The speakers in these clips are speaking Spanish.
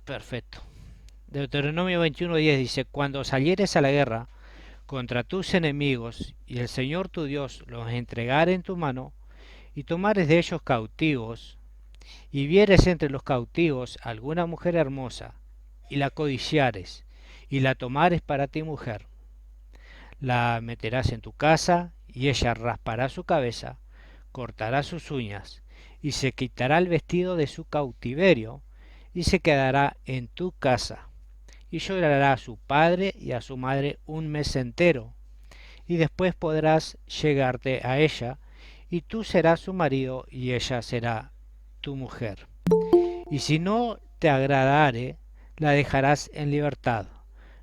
Perfecto. Deuteronomio 21:10 dice, cuando salieres a la guerra contra tus enemigos y el Señor tu Dios los entregare en tu mano y tomares de ellos cautivos y vieres entre los cautivos alguna mujer hermosa y la codiciares y la tomares para ti mujer, la meterás en tu casa y ella raspará su cabeza, cortará sus uñas y se quitará el vestido de su cautiverio y se quedará en tu casa y llorará a su padre y a su madre un mes entero, y después podrás llegarte a ella, y tú serás su marido y ella será tu mujer. Y si no te agradare, la dejarás en libertad.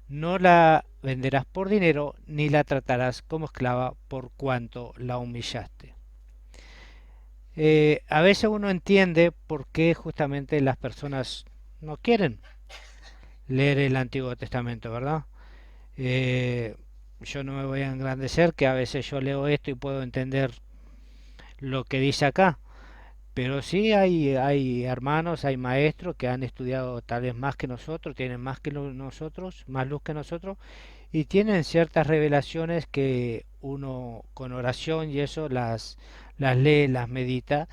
No la venderás por dinero, ni la tratarás como esclava por cuanto la humillaste. A veces uno entiende por qué justamente las personas no quieren leer el Antiguo Testamento, ¿verdad? Eh, yo no me voy a engrandecer, que a veces yo leo esto y puedo entender lo que dice acá, pero sí hay hermanos, hay maestros que han estudiado tal vez más que nosotros, tienen más que nosotros, más luz que nosotros, y tienen ciertas revelaciones que uno con oración y eso las lee, las medita,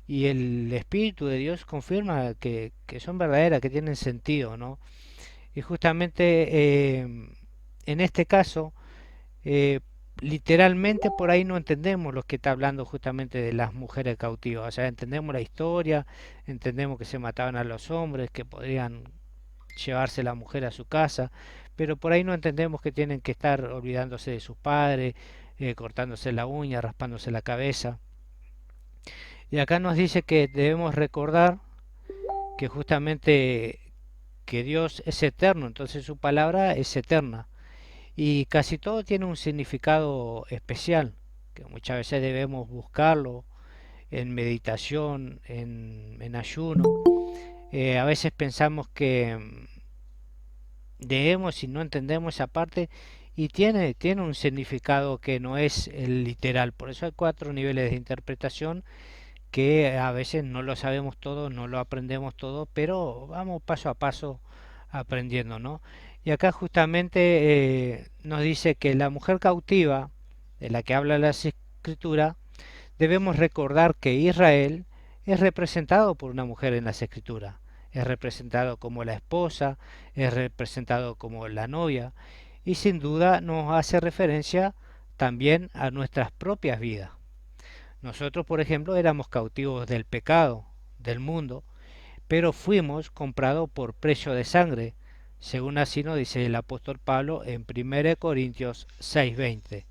y el Espíritu de Dios confirma que son verdaderas, que tienen sentido, ¿no? Y justamente en este caso, eh, literalmente por ahí no entendemos lo que está hablando justamente de las mujeres cautivas. O sea, entendemos la historia, entendemos que se mataban a los hombres, que podrían llevarse la mujer a su casa, pero por ahí no entendemos que tienen que estar olvidándose de sus padres, cortándose la uña, raspándose la cabeza. Y acá nos dice que debemos recordar que justamente que Dios es eterno, entonces su palabra es eterna. Y casi todo tiene un significado especial, que muchas veces debemos buscarlo en meditación, en ayuno. A veces pensamos que debemos y no entendemos esa parte y tiene un significado que no es el literal. Por eso hay cuatro niveles de interpretación que a veces no lo sabemos todo, no lo aprendemos todo, pero vamos paso a paso aprendiendo, ¿no? Y acá justamente nos dice que la mujer cautiva, de la que habla la escritura, debemos recordar que Israel es representado por una mujer en las escrituras. Es representado como la esposa, es representado como la novia, y sin duda nos hace referencia también a nuestras propias vidas. Nosotros, por ejemplo, éramos cautivos del pecado, del mundo, pero fuimos comprados por precio de sangre, según así nos dice el apóstol Pablo en 1 Corintios 6:20,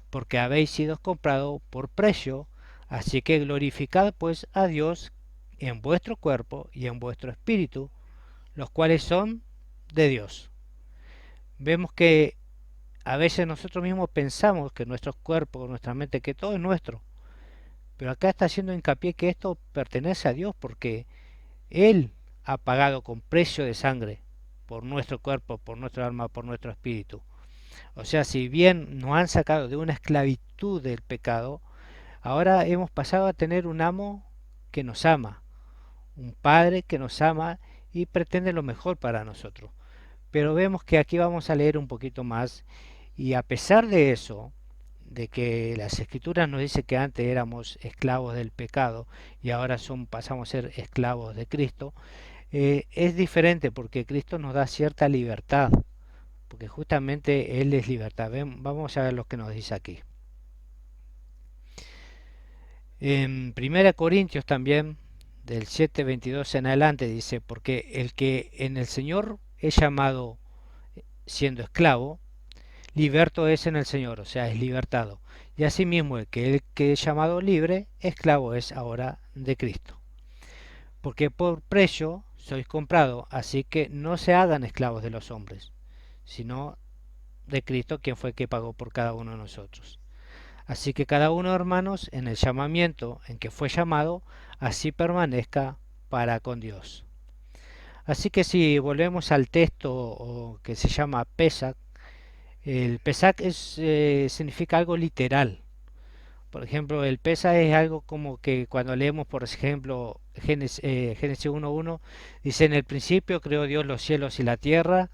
porque habéis sido comprados por precio, así que glorificad pues a Dios en vuestro cuerpo y en vuestro espíritu, los cuales son de Dios. Vemos que a veces nosotros mismos pensamos que nuestros cuerpos, nuestra mente, que todo es nuestro, pero acá está haciendo hincapié que esto pertenece a Dios porque Él ha pagado con precio de sangre por nuestro cuerpo, por nuestro alma, por nuestro espíritu. O sea, si bien nos han sacado de una esclavitud del pecado, ahora hemos pasado a tener un amo que nos ama, un padre que nos ama y pretende lo mejor para nosotros. Pero vemos que aquí vamos a leer un poquito más y a pesar de eso, de que las escrituras nos dice que antes éramos esclavos del pecado y ahora pasamos a ser esclavos de Cristo, es diferente porque Cristo nos da cierta libertad, porque justamente Él es libertad. Vamos a ver lo que nos dice aquí. En 1 Corintios también, del 7:22 en adelante, dice, porque el que en el Señor es llamado siendo esclavo, liberto es en el Señor, o sea, es libertado. Y asimismo el que es llamado libre, esclavo es ahora de Cristo. Porque por precio sois comprado, así que no se hagan esclavos de los hombres, sino de Cristo, quien fue que pagó por cada uno de nosotros. Así que cada uno, hermanos, en el llamamiento en que fue llamado, así permanezca para con Dios. Así que si volvemos al texto que se llama Pesach, el Pesach significa algo literal, Por ejemplo, el pesa es algo como que cuando leemos, por ejemplo, Génesis 1.1, dice en el principio creó Dios los cielos y la tierra.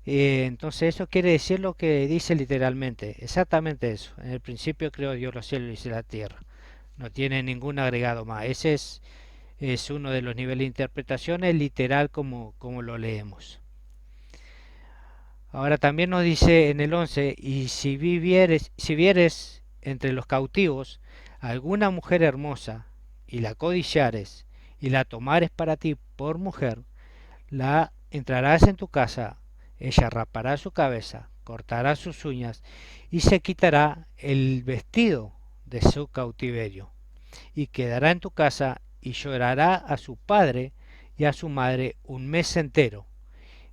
Entonces eso quiere decir lo que dice literalmente, exactamente eso. En el principio creó Dios los cielos y la tierra. No tiene ningún agregado más. Es uno de los niveles de interpretación, es literal como lo leemos. Ahora también nos dice en el 11, y si vieres entre los cautivos alguna mujer hermosa, y la codiciares, y la tomares para ti por mujer, la entrarás en tu casa, ella rapará su cabeza, cortará sus uñas, y se quitará el vestido de su cautiverio, y quedará en tu casa, y llorará a su padre y a su madre un mes entero,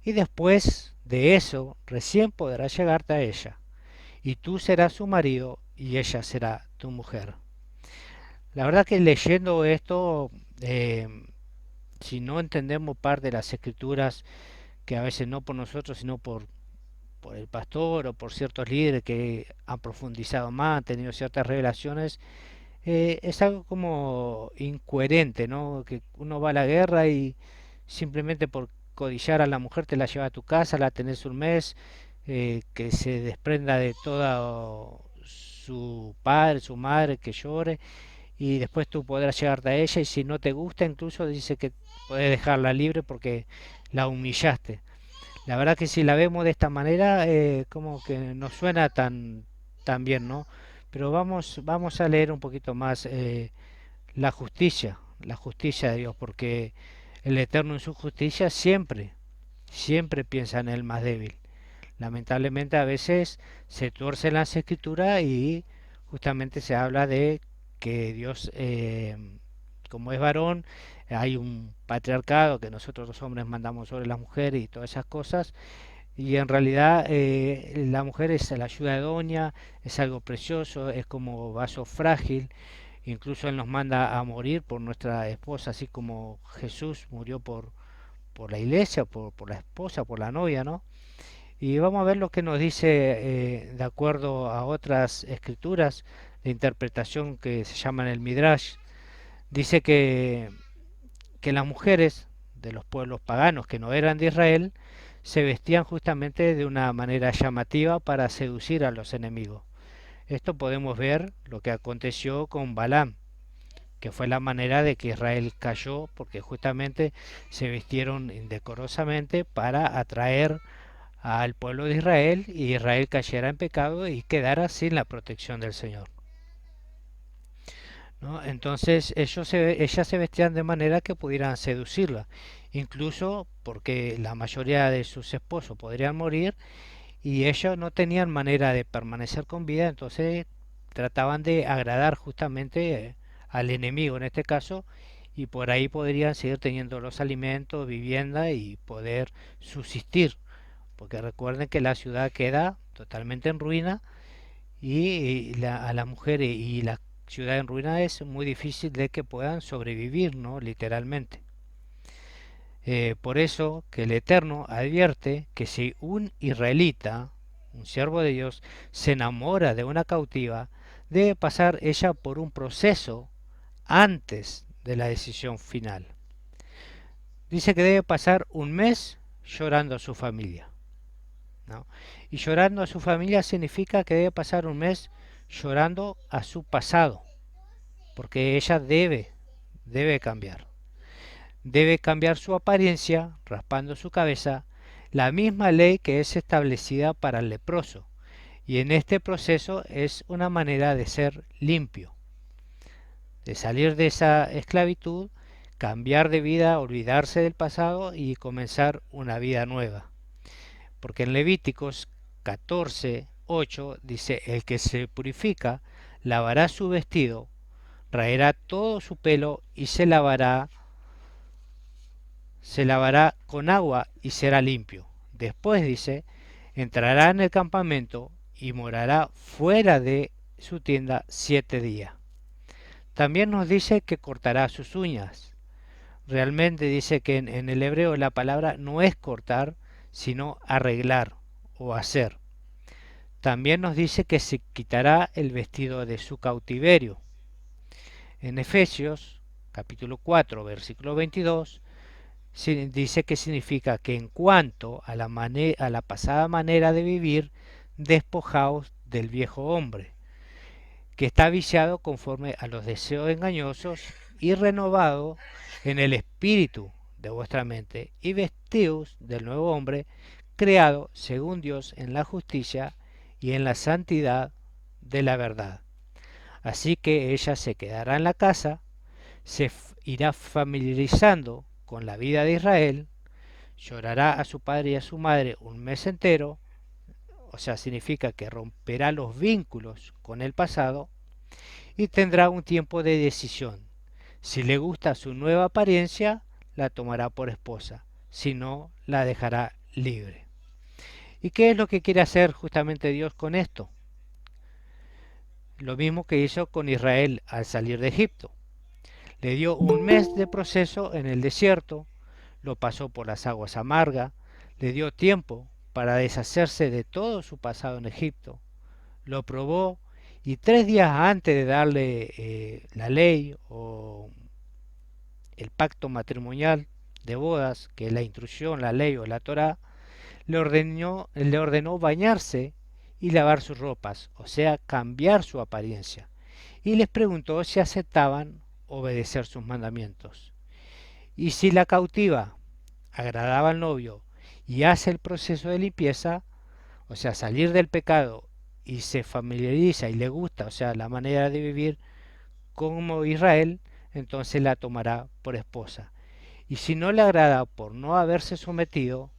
y después de eso recién podrás llegarte a ella, y tú serás su marido y ella será tu mujer. La verdad que leyendo esto, eh, si no entendemos parte de las escrituras, que a veces no por nosotros, sino por el pastor o por ciertos líderes que han profundizado más, han tenido ciertas revelaciones, es algo como incoherente, ¿no? Que uno va a la guerra y simplemente por codiciar a la mujer te la lleva a tu casa, la tenés un mes, que se desprenda de toda su padre, su madre, que llore, y después tú podrás llegarte a ella, y si no te gusta incluso dice que puedes dejarla libre porque la humillaste. La verdad que si la vemos de esta manera, como que no suena tan bien, ¿no? Pero vamos a leer un poquito más la justicia de Dios, porque el Eterno en su justicia siempre piensa en el más débil. Lamentablemente a veces se tuerce las escrituras y justamente se habla de que Dios, como es varón, hay un patriarcado que nosotros los hombres mandamos sobre las mujeres y todas esas cosas, y en realidad la mujer es la ayuda idónea, es algo precioso, es como vaso frágil. Incluso Él nos manda a morir por nuestra esposa, así como Jesús murió por la iglesia, por la esposa, por la novia, ¿no? Y vamos a ver lo que nos dice, de acuerdo a otras escrituras de interpretación que se llaman el Midrash. Dice que las mujeres de los pueblos paganos que no eran de Israel se vestían justamente de una manera llamativa para seducir a los enemigos. Esto podemos ver lo que aconteció con Balaam, que fue la manera de que Israel cayó, porque justamente se vistieron indecorosamente para atraer al pueblo de Israel, y Israel cayera en pecado y quedara sin la protección del Señor, ¿no? Entonces ellas se vestían de manera que pudieran seducirla, incluso porque la mayoría de sus esposos podrían morir y ellos no tenían manera de permanecer con vida, entonces trataban de agradar justamente al enemigo en este caso, y por ahí podrían seguir teniendo los alimentos, vivienda y poder subsistir, porque recuerden que la ciudad queda totalmente en ruina, y a las mujeres y la ciudad en ruina es muy difícil de que puedan sobrevivir, ¿no? Literalmente. Por eso que el Eterno advierte que si un israelita, un siervo de Dios, se enamora de una cautiva, debe pasar ella por un proceso antes de la decisión final. Dice que debe pasar un mes llorando a su familia, ¿no? Y llorando a su familia significa que debe pasar un mes llorando a su pasado, porque ella debe cambiar. Debe cambiar su apariencia, raspando su cabeza, la misma ley que es establecida para el leproso. Y en este proceso es una manera de ser limpio, de salir de esa esclavitud, cambiar de vida, olvidarse del pasado y comenzar una vida nueva. Porque en Levíticos 14:8 dice: el que se purifica lavará su vestido, raerá todo su pelo y se lavará con agua y será limpio. Después dice: entrará en el campamento y morará fuera de su tienda 7 días. También nos dice que cortará sus uñas. Realmente dice que en el hebreo la palabra no es cortar, sino arreglar o hacer. También nos dice que se quitará el vestido de su cautiverio. En Efesios capítulo 4, versículo 22, dice que significa que en cuanto a a la pasada manera de vivir, despojaos del viejo hombre, que está viciado conforme a los deseos engañosos, y renovado en el espíritu de vuestra mente, y vestíos del nuevo hombre, creado según Dios en la justicia y en la santidad de la verdad. Así que ella se quedará en la casa, se irá familiarizando con la vida de Israel, llorará a su padre y a su madre un mes entero, o sea, significa que romperá los vínculos con el pasado, y tendrá un tiempo de decisión. Si le gusta su nueva apariencia, la tomará por esposa, si no, la dejará libre. ¿Y qué es lo que quiere hacer justamente Dios con esto? Lo mismo que hizo con Israel al salir de Egipto. Le dio un mes de proceso en el desierto, lo pasó por las aguas amargas, le dio tiempo para deshacerse de todo su pasado en Egipto, lo probó, y 3 días antes de darle la ley o el pacto matrimonial de bodas, que es la instrucción, la ley o la Torá, le ordenó bañarse y lavar sus ropas, o sea, cambiar su apariencia, y les preguntó si aceptaban obedecer sus mandamientos. Y si la cautiva agradaba al novio y hace el proceso de limpieza, o sea, salir del pecado, y se familiariza y le gusta, o sea, la manera de vivir como Israel, entonces la tomará por esposa. Y si no le agrada por no haberse sometido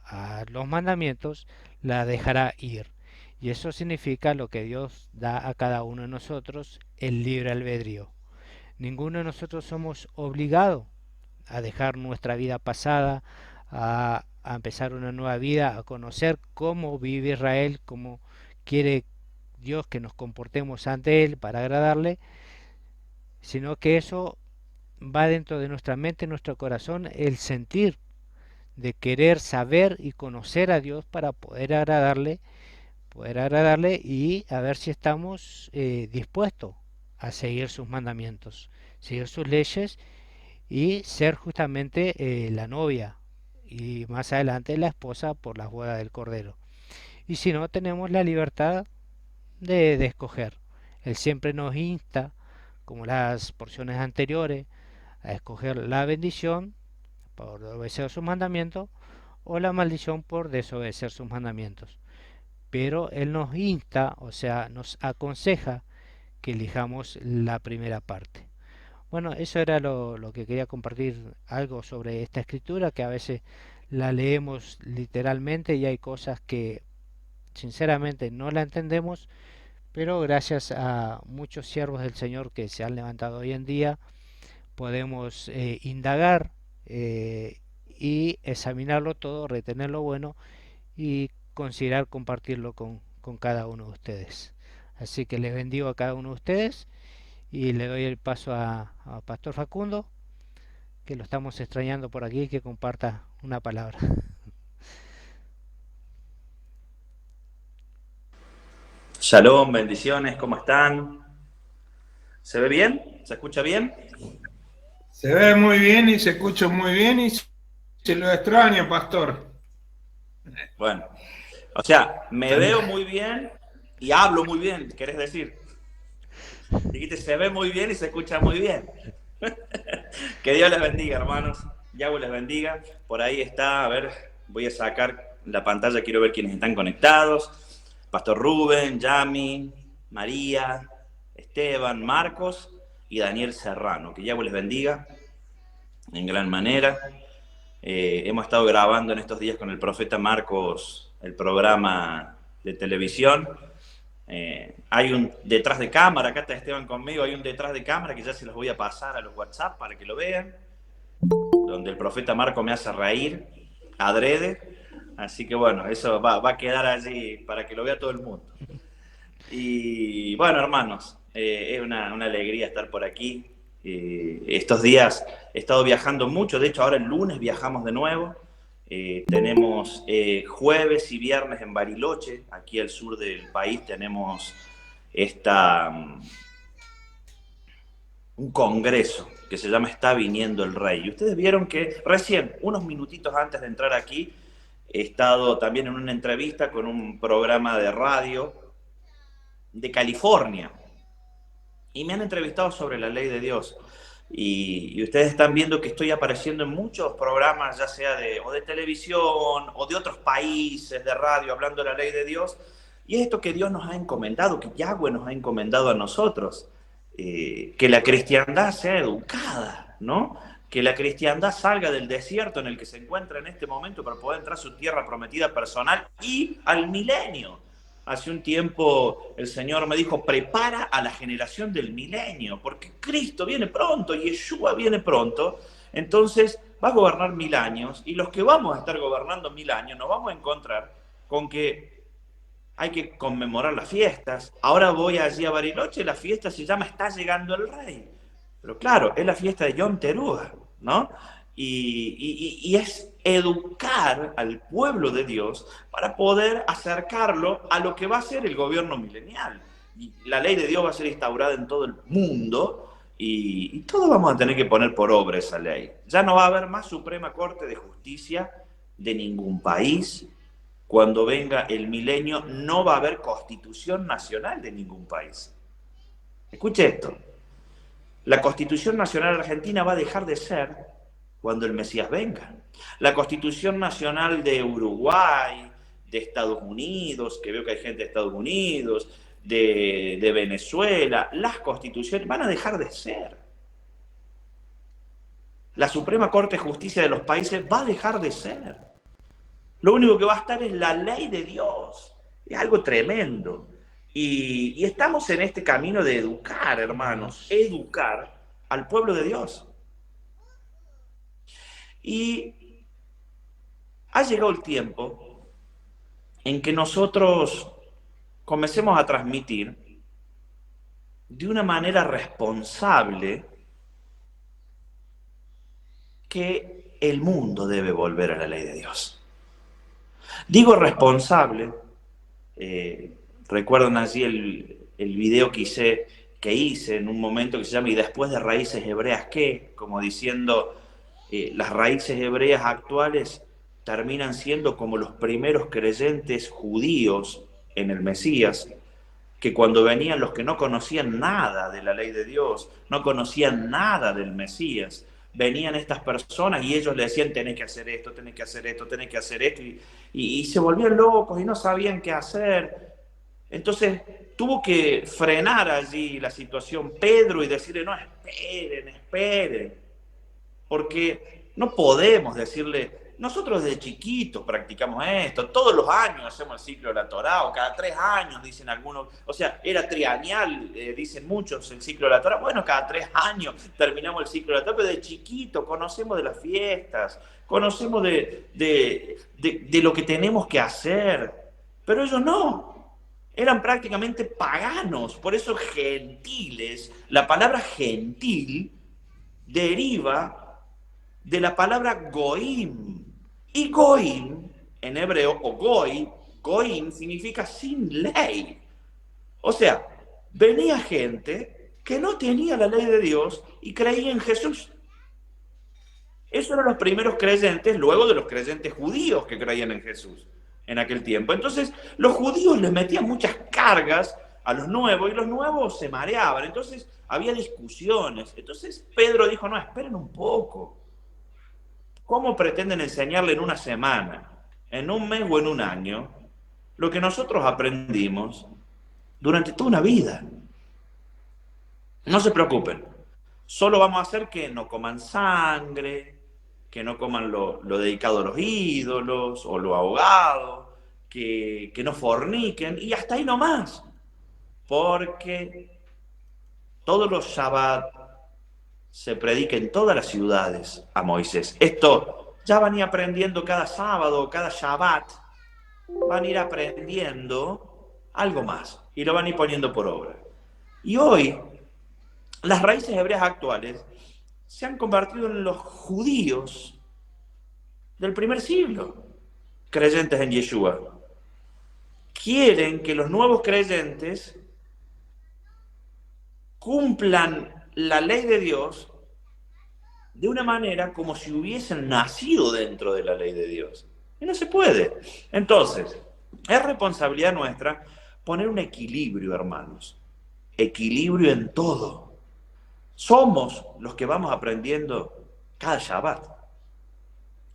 a los mandamientos, la dejará ir. Y eso significa lo que Dios da a cada uno de nosotros, el libre albedrío. Ninguno de nosotros somos obligados a dejar nuestra vida pasada, a empezar una nueva vida, a conocer cómo vive Israel, cómo quiere Dios que nos comportemos ante Él para agradarle, sino que eso va dentro de nuestra mente, nuestro corazón, el sentir de querer saber y conocer a Dios para poder agradarle y a ver si estamos dispuestos a seguir sus mandamientos, seguir sus leyes y ser justamente la novia y más adelante la esposa por las bodas del Cordero. Y si no, tenemos la libertad de escoger. Él siempre nos insta, como las porciones anteriores, a escoger la bendición por obedecer sus mandamientos o la maldición por desobedecer sus mandamientos. Pero Él nos insta, o sea, nos aconseja que elijamos la primera parte. Bueno, eso era lo que quería compartir, algo sobre esta escritura, que a veces la leemos literalmente y hay cosas que sinceramente no la entendemos, pero gracias a muchos siervos del Señor que se han levantado hoy en día, podemos indagar y examinarlo todo, retener lo bueno y considerar compartirlo con cada uno de ustedes. Así que les bendigo a cada uno de ustedes y le doy el paso a Pastor Facundo, que lo estamos extrañando por aquí, que comparta una palabra. Shalom, bendiciones, ¿cómo están? ¿Se ve bien? ¿Se escucha bien? Se ve muy bien y se escucha muy bien y se lo extraña, pastor. Bueno, o sea, me veo muy bien y hablo muy bien, ¿querés decir? Dijiste, se ve muy bien y se escucha muy bien. Que Dios les bendiga, hermanos. Yahweh les bendiga. Por ahí está, a ver, voy a sacar la pantalla, quiero ver quiénes están conectados. Pastor Rubén, Yami, María, Esteban, Marcos y Daniel Serrano. Que Yahweh les bendiga en gran manera. Hemos estado grabando en estos días con el profeta Marcos el programa de televisión. Hay un detrás de cámara, acá está Esteban conmigo, hay un detrás de cámara que ya se los voy a pasar a los WhatsApp para que lo vean, donde el profeta Marco me hace reír, adrede, así que bueno, eso va a quedar allí para que lo vea todo el mundo. Y bueno, hermanos, es una alegría estar por aquí. Estos días he estado viajando mucho, de hecho ahora el lunes viajamos de nuevo, Tenemos jueves y viernes en Bariloche, aquí al sur del país, tenemos un congreso que se llama Está viniendo el Rey. Y ustedes vieron que recién, unos minutitos antes de entrar aquí, he estado también en una entrevista con un programa de radio de California. Y me han entrevistado sobre la ley de Dios. Y ustedes están viendo que estoy apareciendo en muchos programas, ya sea o de televisión o de otros países, de radio, hablando de la ley de Dios. Y es esto que Dios nos ha encomendado, que Yahweh nos ha encomendado a nosotros. Que la cristiandad sea educada, ¿no? Que la cristiandad salga del desierto en el que se encuentra en este momento para poder entrar a su tierra prometida personal y al milenio. Hace un tiempo el Señor me dijo, prepara a la generación del milenio, porque Cristo viene pronto, Yeshua viene pronto, entonces va a gobernar 1000 años, y los que vamos a estar gobernando 1000 años nos vamos a encontrar con que hay que conmemorar las fiestas. Ahora voy allí a Bariloche, la fiesta se llama Está llegando el Rey. Pero claro, es la fiesta de Yom Teruah, ¿no? Y es educar al pueblo de Dios para poder acercarlo a lo que va a ser el gobierno milenial. Y la ley de Dios va a ser instaurada en todo el mundo y todos vamos a tener que poner por obra esa ley. Ya no va a haber más Suprema Corte de Justicia de ningún país. Cuando venga el milenio no va a haber Constitución Nacional de ningún país. Escuche esto. La Constitución Nacional Argentina va a dejar de ser cuando el Mesías venga. La Constitución Nacional de Uruguay, de Estados Unidos, que veo que hay gente de Estados Unidos, de Venezuela, las constituciones van a dejar de ser. La Suprema Corte de Justicia de los países va a dejar de ser. Lo único que va a estar es la ley de Dios. Es algo tremendo. Y estamos en este camino de educar, hermanos, educar al pueblo de Dios. Y ha llegado el tiempo en que nosotros comencemos a transmitir de una manera responsable que el mundo debe volver a la ley de Dios. Digo responsable, recuerdan allí el video que hice en un momento que se llama "Y después de raíces hebreas, ¿qué?", como diciendo, las raíces hebreas actuales terminan siendo como los primeros creyentes judíos en el Mesías, que cuando venían los que no conocían nada de la ley de Dios, no conocían nada del Mesías, venían estas personas y ellos le decían, tenés que hacer esto, tenés que hacer esto, tenés que hacer esto, y se volvían locos y no sabían qué hacer. Entonces tuvo que frenar allí la situación Pedro y decirle, no, esperen, porque no podemos decirle, nosotros desde chiquitos practicamos esto, todos los años hacemos el ciclo de la Torá, o cada 3 años, dicen algunos, o sea, era trianual, dicen muchos, el ciclo de la Torá, bueno, cada 3 años terminamos el ciclo de la Torá, pero de chiquito conocemos de las fiestas, conocemos de lo que tenemos que hacer, pero ellos no, eran prácticamente paganos, por eso gentiles, la palabra gentil deriva de la palabra goim. Y goim, en hebreo, o goim significa sin ley. O sea, venía gente que no tenía la ley de Dios y creía en Jesús. Esos eran los primeros creyentes, luego de los creyentes judíos que creían en Jesús en aquel tiempo. Entonces, los judíos les metían muchas cargas a los nuevos y los nuevos se mareaban. Entonces, había discusiones. Entonces, Pedro dijo, no, esperen un poco. ¿Cómo pretenden enseñarle en una semana, en un mes o en un año lo que nosotros aprendimos durante toda una vida? No se preocupen, solo vamos a hacer que no coman sangre, que no coman lo dedicado a los ídolos o lo ahogado, que no forniquen y hasta ahí nomás, porque todos los Shabbat se predica en todas las ciudades a Moisés. Esto ya van a ir aprendiendo cada sábado, cada Shabbat, van a ir aprendiendo algo más y lo van a ir poniendo por obra. Y hoy, las raíces hebreas actuales se han convertido en los judíos del primer siglo, creyentes en Yeshua. Quieren que los nuevos creyentes cumplan la ley de Dios de una manera como si hubiesen nacido dentro de la ley de Dios. Y no se puede. Entonces, es responsabilidad nuestra poner un equilibrio, hermanos. Equilibrio en todo. Somos los que vamos aprendiendo cada Shabbat.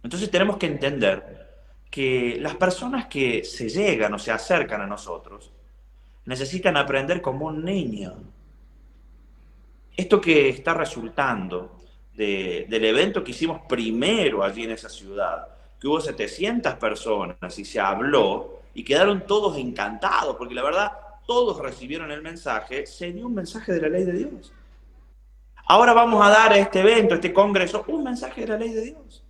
Entonces tenemos que entender que las personas que se llegan o se acercan a nosotros necesitan aprender como un niño. Esto que está resultando del evento que hicimos primero allí en esa ciudad, que hubo 700 personas y se habló y quedaron todos encantados, porque la verdad todos recibieron el mensaje, se dio un mensaje de la ley de Dios. Ahora vamos a dar a este evento, a este congreso, un mensaje de la ley de Dios.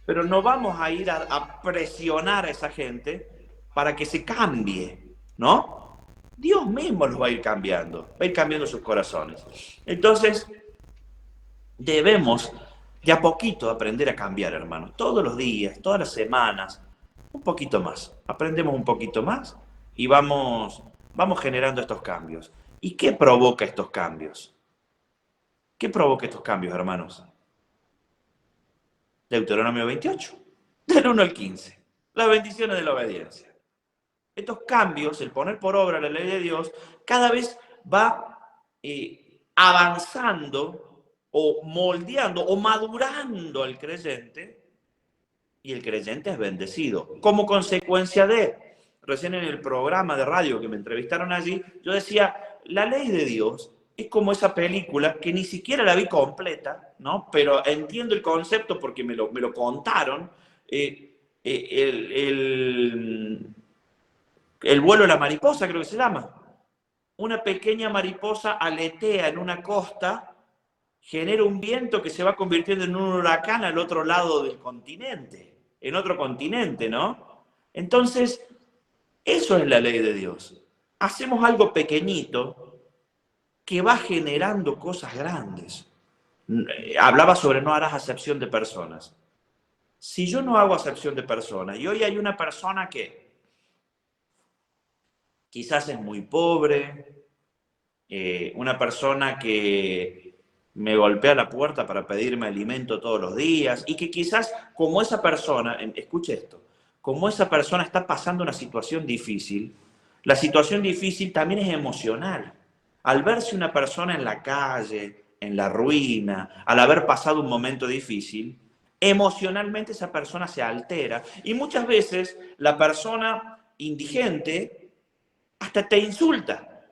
Pero no vamos a ir a presionar a esa gente para que se cambie, ¿no? Dios mismo los va a ir cambiando sus corazones. Entonces, debemos de a poquito aprender a cambiar, hermanos. Todos los días, todas las semanas, un poquito más. Aprendemos un poquito más y vamos generando estos cambios. ¿Y qué provoca estos cambios? ¿Qué provoca estos cambios, hermanos? Deuteronomio 28, del 1 al 15. Las bendiciones de la obediencia. Estos cambios, el poner por obra la ley de Dios, cada vez va avanzando o moldeando o madurando al creyente, y el creyente es bendecido. Como consecuencia recién en el programa de radio que me entrevistaron allí, yo decía, la ley de Dios es como esa película que ni siquiera la vi completa, ¿no? Pero entiendo el concepto porque me lo contaron. El vuelo de la mariposa, creo que se llama. Una pequeña mariposa aletea en una costa, genera un viento que se va convirtiendo en un huracán al otro lado del continente, en otro continente, ¿no? Entonces, eso es la ley de Dios. Hacemos algo pequeñito que va generando cosas grandes. Hablaba sobre no harás acepción de personas. Si yo no hago acepción de personas, y hoy hay una persona que quizás es muy pobre, una persona que me golpea la puerta para pedirme alimento todos los días, y que quizás como esa persona, escuche esto, como esa persona está pasando una situación difícil, la situación difícil también es emocional. Al verse una persona en la calle, en la ruina, al haber pasado un momento difícil, emocionalmente esa persona se altera, y muchas veces la persona indigente hasta te insulta,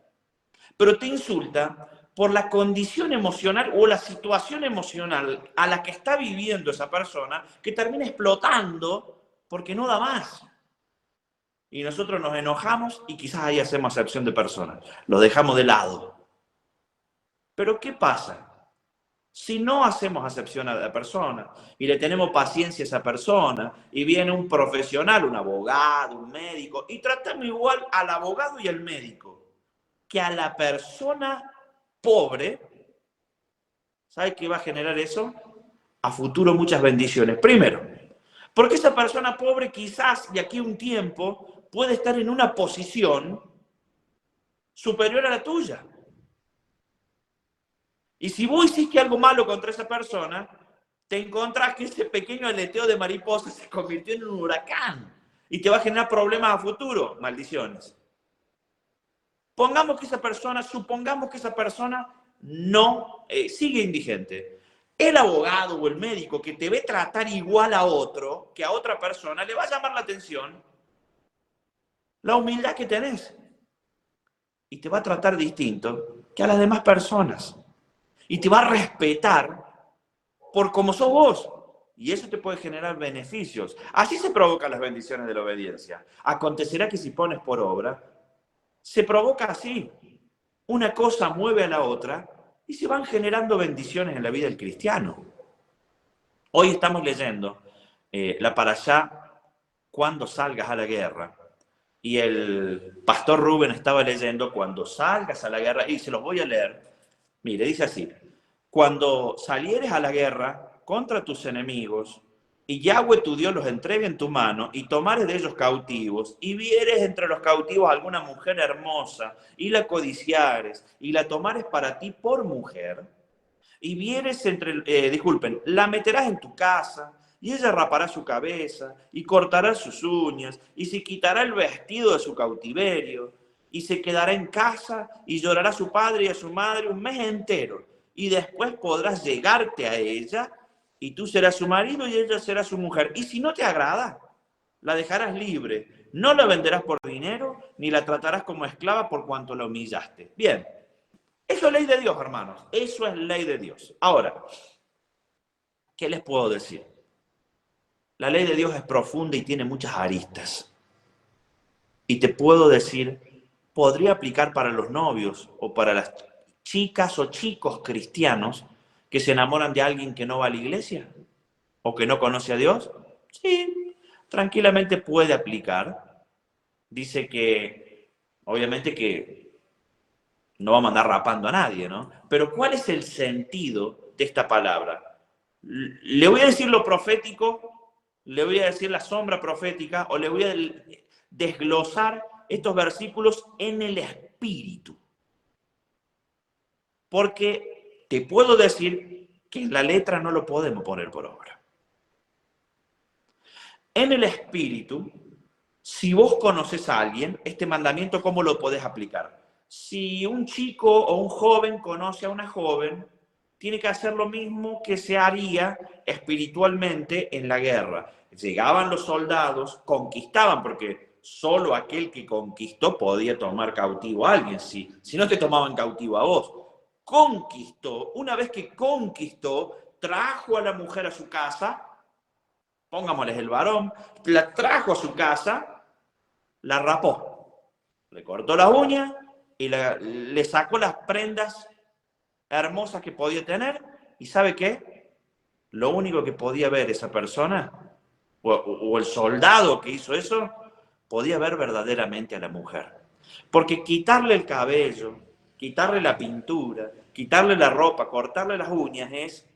pero te insulta por la condición emocional o la situación emocional a la que está viviendo esa persona, que termina explotando porque no da más. Y nosotros nos enojamos y quizás ahí hacemos acepción de personas, lo dejamos de lado. Pero ¿qué pasa? Si no hacemos acepción a la persona y le tenemos paciencia a esa persona y viene un profesional, un abogado, un médico, y tratamos igual al abogado y al médico que a la persona pobre, ¿sabe qué va a generar eso? A futuro muchas bendiciones. Primero, porque esa persona pobre quizás de aquí a un tiempo puede estar en una posición superior a la tuya. Y si vos hiciste algo malo contra esa persona, te encontrás que ese pequeño aleteo de mariposa se convirtió en un huracán y te va a generar problemas a futuro. Maldiciones. Supongamos que esa persona no sigue indigente. El abogado o el médico que te ve tratar igual a otro, que a otra persona, le va a llamar la atención la humildad que tenés. Y te va a tratar distinto que a las demás personas. Y te va a respetar por cómo sos vos. Y eso te puede generar beneficios. Así se provocan las bendiciones de la obediencia. Acontecerá que si pones por obra, se provoca así. Una cosa mueve a la otra y se van generando bendiciones en la vida del cristiano. Hoy estamos leyendo la parashá Cuando salgas a la guerra. Y el pastor Rubén estaba leyendo Cuando salgas a la guerra. Y se los voy a leer. Mire, dice así: cuando salieres a la guerra contra tus enemigos, y Yahweh tu Dios los entregue en tu mano, y tomares de ellos cautivos, y vieres entre los cautivos alguna mujer hermosa, y la codiciares, y la tomares para ti por mujer, y vieres la meterás en tu casa, y ella rapará su cabeza, y cortará sus uñas, y se quitará el vestido de su cautiverio, y se quedará en casa, y llorará a su padre y a su madre un mes entero, y después podrás llegarte a ella, y tú serás su marido y ella será su mujer. Y si no te agrada, la dejarás libre, no la venderás por dinero, ni la tratarás como esclava por cuanto la humillaste. Bien, eso es ley de Dios, hermanos, eso es ley de Dios. Ahora, ¿qué les puedo decir? La ley de Dios es profunda y tiene muchas aristas. Y te puedo decir, podría aplicar para los novios o para las chicas o chicos cristianos que se enamoran de alguien que no va a la iglesia o que no conoce a Dios. Sí, tranquilamente puede aplicar. Dice que, obviamente que no vamos a andar rapando a nadie, ¿no? Pero ¿cuál es el sentido de esta palabra? Le voy a decir lo profético, le voy a decir la sombra profética, o le voy a desglosar estos versículos en el espíritu. Porque te puedo decir que en la letra no lo podemos poner por obra. En el espíritu, si vos conoces a alguien, este mandamiento, ¿cómo lo podés aplicar? Si un chico o un joven conoce a una joven, tiene que hacer lo mismo que se haría espiritualmente en la guerra. Llegaban los soldados, conquistaban, porque solo aquel que conquistó podía tomar cautivo a alguien. Si no te tomaban cautivo a vos. Conquistó, una vez que conquistó, trajo a la mujer a su casa, pongámosles el varón, la trajo a su casa, la rapó, le cortó las uñas y le sacó las prendas hermosas que podía tener, y ¿sabe qué? Lo único que podía ver esa persona, o el soldado que hizo eso, podía ver verdaderamente a la mujer. Porque quitarle el cabello, quitarle la pintura, quitarle la ropa, cortarle las uñas es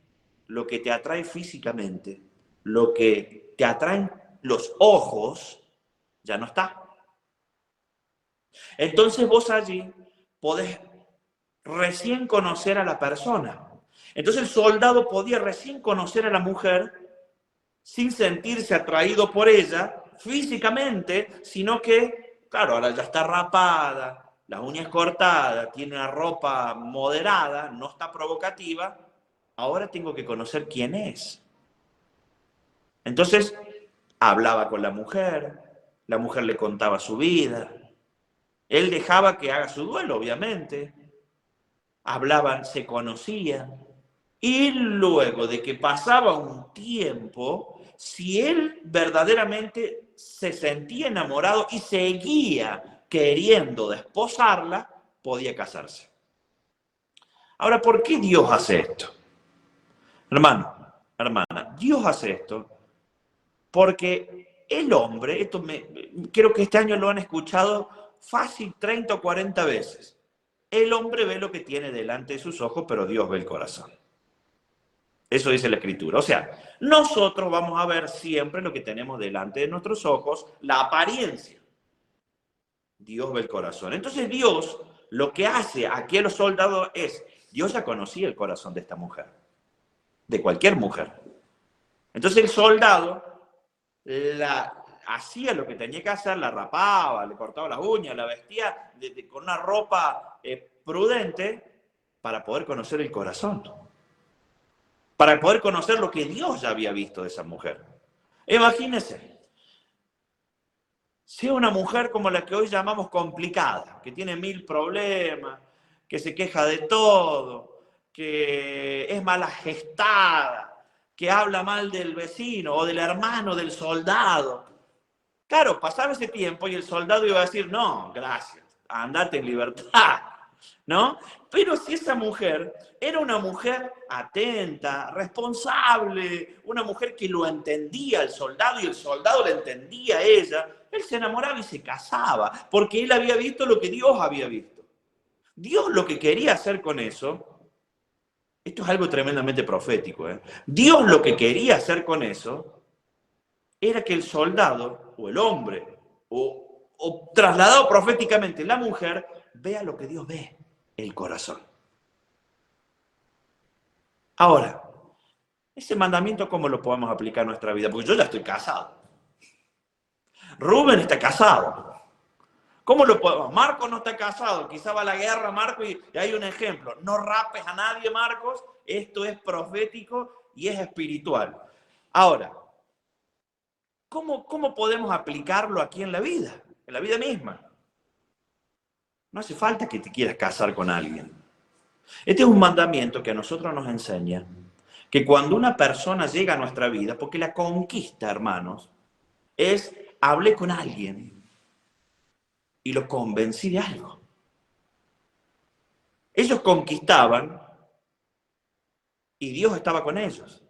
lo que te atrae físicamente, lo que te atraen los ojos, ya no está. Entonces vos allí podés recién conocer a la persona. Entonces el soldado podía recién conocer a la mujer sin sentirse atraído por ella físicamente, sino que, claro, ahora ya está rapada, las uñas cortadas, tiene una ropa moderada, no está provocativa, ahora tengo que conocer quién es. Entonces, hablaba con la mujer le contaba su vida, él dejaba que haga su duelo, obviamente, hablaban, se conocían, y luego de que pasaba un tiempo, si él verdaderamente se sentía enamorado y seguía queriendo desposarla, podía casarse. Ahora, ¿por qué Dios hace esto? Hermano, hermana, Dios hace esto porque el hombre, creo que este año lo han escuchado fácil 30 o 40 veces. El hombre ve lo que tiene delante de sus ojos, pero Dios ve el corazón. Eso dice la Escritura. O sea, nosotros vamos a ver siempre lo que tenemos delante de nuestros ojos, la apariencia. Dios ve el corazón. Entonces Dios lo que hace aquí a los soldados es, Dios ya conocía el corazón de esta mujer, de cualquier mujer. Entonces el soldado hacía lo que tenía que hacer, la rapaba, le cortaba las uñas, la vestía con una ropa prudente para poder conocer el corazón. Para poder conocer lo que Dios ya había visto de esa mujer. Imagínense, si una mujer como la que hoy llamamos complicada, que tiene 1000 problemas, que se queja de todo, que es mala gestada, que habla mal del vecino o del hermano del soldado. Claro, pasaba ese tiempo y el soldado iba a decir, no, gracias, andate en libertad, ¿no? Pero si esa mujer era una mujer atenta, responsable, una mujer que lo entendía el soldado y el soldado le entendía a ella, él se enamoraba y se casaba, porque él había visto lo que Dios había visto. Dios lo que quería hacer con eso, esto es algo tremendamente profético, Dios lo que quería hacer con eso era que el soldado, o el hombre, o trasladado proféticamente la mujer, vea lo que Dios ve, el corazón. Ahora, ese mandamiento, ¿cómo lo podemos aplicar a nuestra vida? Porque yo ya estoy casado. Rubén está casado. ¿Cómo lo podemos? Marcos no está casado. Quizá va a la guerra, Marcos, y hay un ejemplo. No rapes a nadie, Marcos. Esto es profético y es espiritual. Ahora, ¿cómo podemos aplicarlo aquí en la vida misma? No hace falta que te quieras casar con alguien. Este es un mandamiento que a nosotros nos enseña que cuando una persona llega a nuestra vida, porque la conquista, hermanos, es hablé con alguien y lo convencí de algo. Ellos conquistaban y Dios estaba con ellos.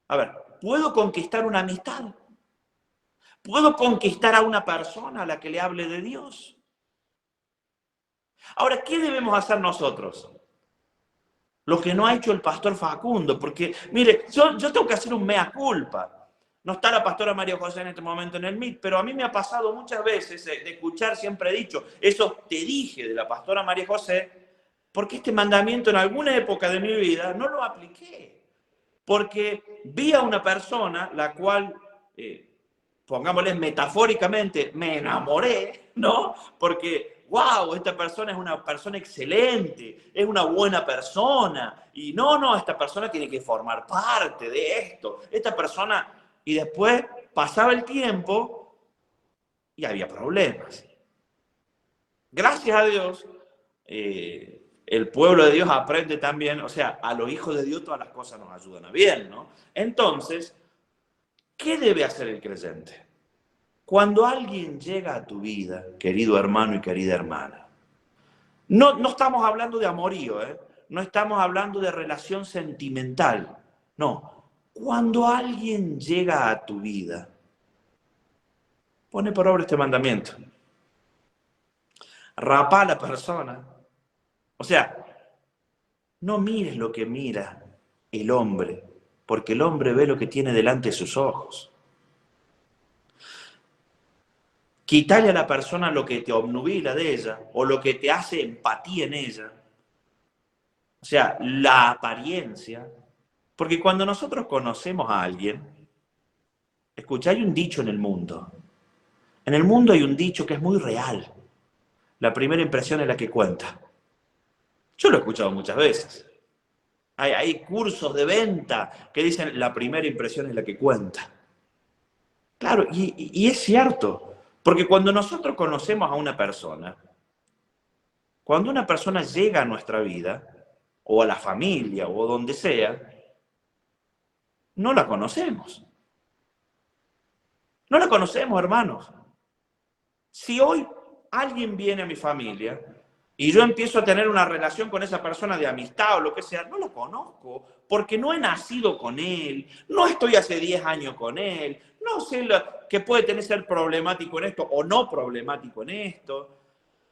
A ver, ¿puedo conquistar una amistad? ¿Puedo conquistar a una persona a la que le hable de Dios? Ahora, ¿qué debemos hacer nosotros? Lo que no ha hecho el pastor Facundo, porque, mire, yo tengo que hacer un mea culpa. No está la pastora María José en este momento en el MIT, pero a mí me ha pasado muchas veces de escuchar, siempre he dicho, eso te dije de la pastora María José, porque este mandamiento en alguna época de mi vida no lo apliqué. Porque vi a una persona la cual, pongámosle metafóricamente, me enamoré, ¿no? Porque, wow, esta persona es una persona excelente, es una buena persona. Y no, esta persona tiene que formar parte de esto. Esta persona... Y después pasaba el tiempo y había problemas. Gracias a Dios, el pueblo de Dios aprende también, o sea, a los hijos de Dios todas las cosas nos ayudan a bien, ¿no? Entonces, ¿qué debe hacer el creyente? Cuando alguien llega a tu vida, querido hermano y querida hermana, no estamos hablando de amorío, no estamos hablando de relación sentimental, no. Cuando alguien llega a tu vida, pone por obra este mandamiento. Rapa a la persona. O sea, no mires lo que mira el hombre, porque el hombre ve lo que tiene delante de sus ojos. Quítale a la persona lo que te obnubila de ella o lo que te hace empatía en ella. O sea, la apariencia. Porque cuando nosotros conocemos a alguien, escucha, hay un dicho en el mundo. En el mundo hay un dicho que es muy real. La primera impresión es la que cuenta. Yo lo he escuchado muchas veces. Hay cursos de venta que dicen la primera impresión es la que cuenta. Claro, y es cierto. Porque cuando nosotros conocemos a una persona, cuando una persona llega a nuestra vida, o a la familia, o donde sea, no la conocemos. No la conocemos, hermanos. Si hoy alguien viene a mi familia y yo empiezo a tener una relación con esa persona de amistad o lo que sea, no lo conozco porque no he nacido con él, no estoy hace 10 años con él, no sé que puede tener ser problemático en esto o no problemático en esto.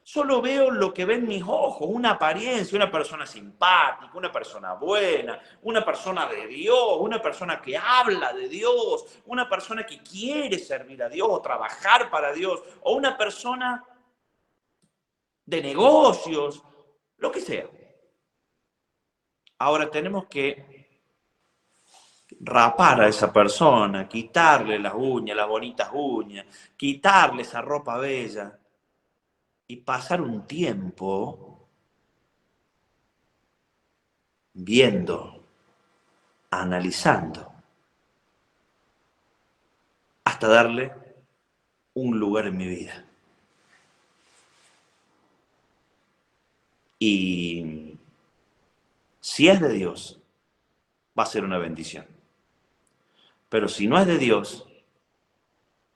Solo veo lo que ven mis ojos, una apariencia, una persona simpática, una persona buena, una persona de Dios, una persona que habla de Dios, una persona que quiere servir a Dios o trabajar para Dios, o una persona de negocios, lo que sea. Ahora tenemos que rapar a esa persona, quitarle las uñas, las bonitas uñas, quitarle esa ropa bella y pasar un tiempo viendo, analizando, hasta darle un lugar en mi vida. Y si es de Dios, va a ser una bendición. Pero si no es de Dios,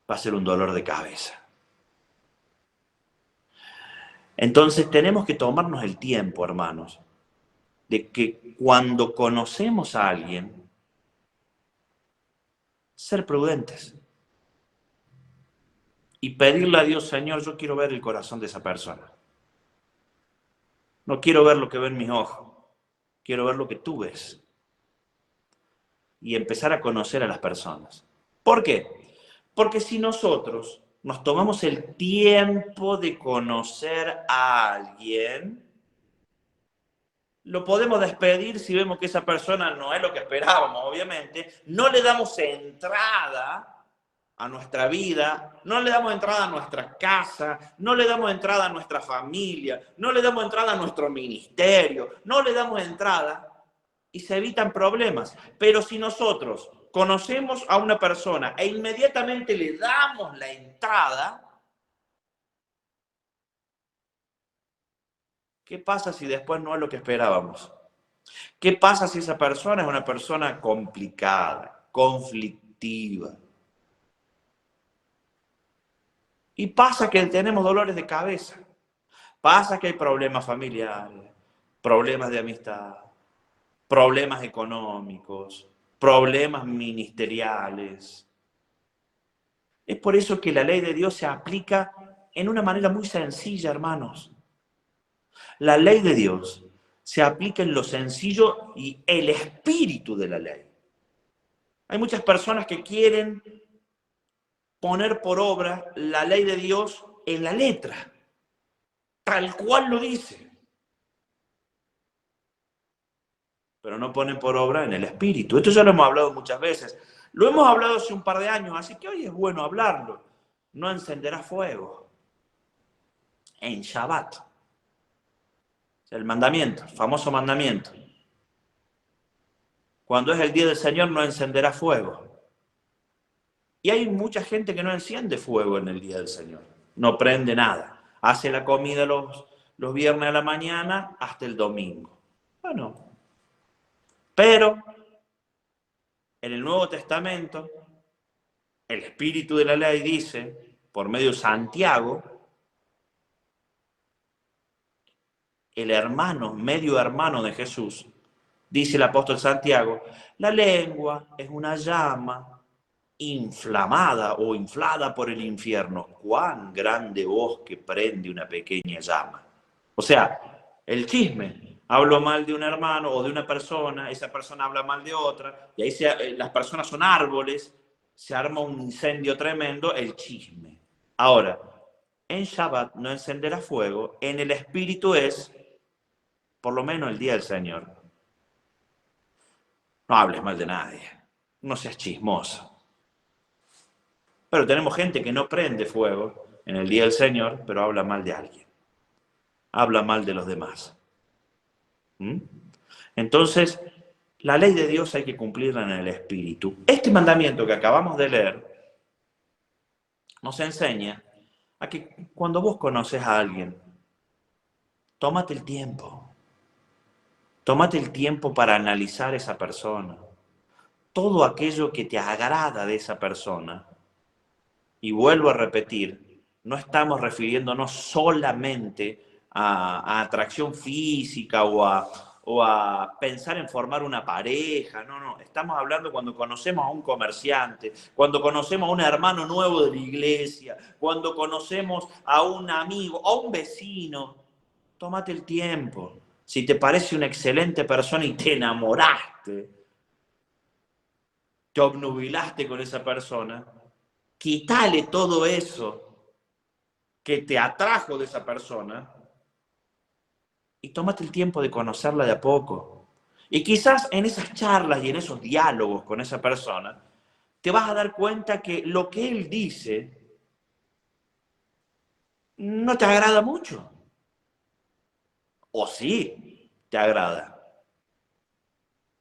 va a ser un dolor de cabeza. Entonces tenemos que tomarnos el tiempo, hermanos, de que cuando conocemos a alguien, ser prudentes y pedirle a Dios, Señor, yo quiero ver el corazón de esa persona. No quiero ver lo que ven mis ojos, quiero ver lo que tú ves. Y empezar a conocer a las personas. ¿Por qué? Porque si nosotros nos tomamos el tiempo de conocer a alguien, lo podemos despedir si vemos que esa persona no es lo que esperábamos, obviamente. No le damos entrada a nuestra vida, no le damos entrada a nuestra casa, no le damos entrada a nuestra familia, no le damos entrada a nuestro ministerio, no le damos entrada y se evitan problemas. Pero si nosotros conocemos a una persona e inmediatamente le damos la entrada, ¿qué pasa si después no es lo que esperábamos? ¿Qué pasa si esa persona es una persona complicada, conflictiva? Y pasa que tenemos dolores de cabeza, pasa que hay problemas familiares, problemas de amistad, problemas económicos, problemas ministeriales. Es por eso que la ley de Dios se aplica en una manera muy sencilla, hermanos. La ley de Dios se aplica en lo sencillo y el espíritu de la ley. Hay muchas personas que quieren poner por obra la ley de Dios en la letra, tal cual lo dice, pero no ponen por obra en el espíritu. Esto ya lo hemos hablado muchas veces. Lo hemos hablado hace un par de años, así que hoy es bueno hablarlo. No encenderás fuego en Shabbat. El mandamiento, el famoso mandamiento. Cuando es el día del Señor no encenderás fuego. Y hay mucha gente que no enciende fuego en el día del Señor. No prende nada. Hace la comida los viernes a la mañana hasta el domingo. Bueno, pero en el Nuevo Testamento, el espíritu de la ley dice, por medio de Santiago, el hermano, medio hermano de Jesús, dice el apóstol Santiago, la lengua es una llama inflamada o inflada por el infierno. Cuán grande bosque prende una pequeña llama. O sea, el chisme. Hablo mal de un hermano o de una persona, esa persona habla mal de otra, y ahí las personas son árboles, se arma un incendio tremendo, el chisme. Ahora, en Shabbat no encenderá fuego, en el espíritu es, por lo menos el día del Señor. No hables mal de nadie, no seas chismoso. Pero tenemos gente que no prende fuego en el día del Señor, pero habla mal de alguien. Habla mal de los demás. Entonces, la ley de Dios hay que cumplirla en el Espíritu. Este mandamiento que acabamos de leer nos enseña a que cuando vos conoces a alguien, tómate el tiempo. Tómate el tiempo para analizar esa persona. Todo aquello que te agrada de esa persona. Y vuelvo a repetir, no estamos refiriéndonos solamente a atracción física o a pensar en formar una pareja, no, estamos hablando cuando conocemos a un comerciante, cuando conocemos a un hermano nuevo de la iglesia, cuando conocemos a un amigo, a un vecino, tómate el tiempo. Si te parece una excelente persona y te enamoraste, te obnubilaste con esa persona, quítale todo eso que te atrajo de esa persona y tómate el tiempo de conocerla de a poco. Y quizás en esas charlas y en esos diálogos con esa persona, te vas a dar cuenta que lo que él dice no te agrada mucho. O sí, te agrada.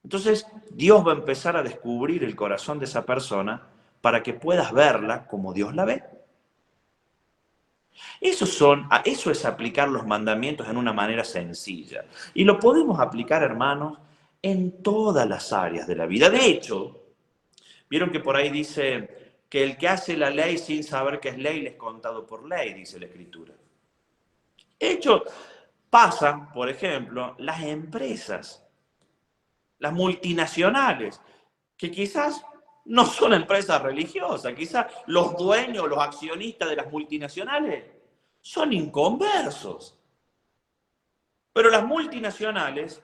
Entonces, Dios va a empezar a descubrir el corazón de esa persona para que puedas verla como Dios la ve. Eso es aplicar los mandamientos en una manera sencilla. Y lo podemos aplicar, hermanos, en todas las áreas de la vida. De hecho, vieron que por ahí dice que el que hace la ley sin saber que es ley, le es contado por ley, dice la Escritura. De hecho, pasan, por ejemplo, las empresas, las multinacionales, que quizás no son empresas religiosas, quizás los dueños, los accionistas de las multinacionales son inconversos. Pero las multinacionales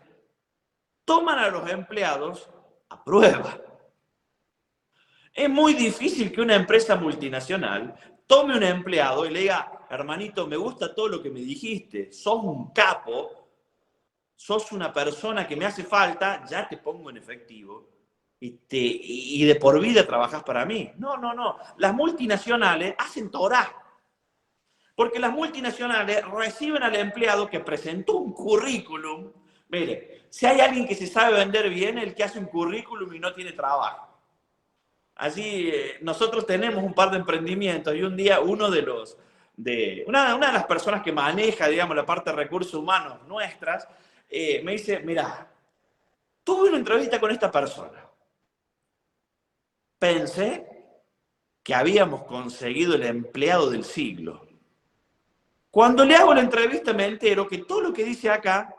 toman a los empleados a prueba. Es muy difícil que una empresa multinacional tome un empleado y le diga, hermanito, me gusta todo lo que me dijiste, sos un capo, sos una persona que me hace falta, ya te pongo en efectivo y de por vida trabajás para mí. No, no, no. Las multinacionales hacen torá. Porque las multinacionales reciben al empleado que presentó un currículum. Mire, si hay alguien que se sabe vender bien, el que hace un currículum y no tiene trabajo. Allí nosotros tenemos un par de emprendimientos y un día una de las personas que maneja, digamos, la parte de recursos humanos nuestras, me dice, mira, tuve una entrevista con esta persona. Pensé que habíamos conseguido el empleado del siglo. Cuando le hago la entrevista me entero que todo lo que dice acá,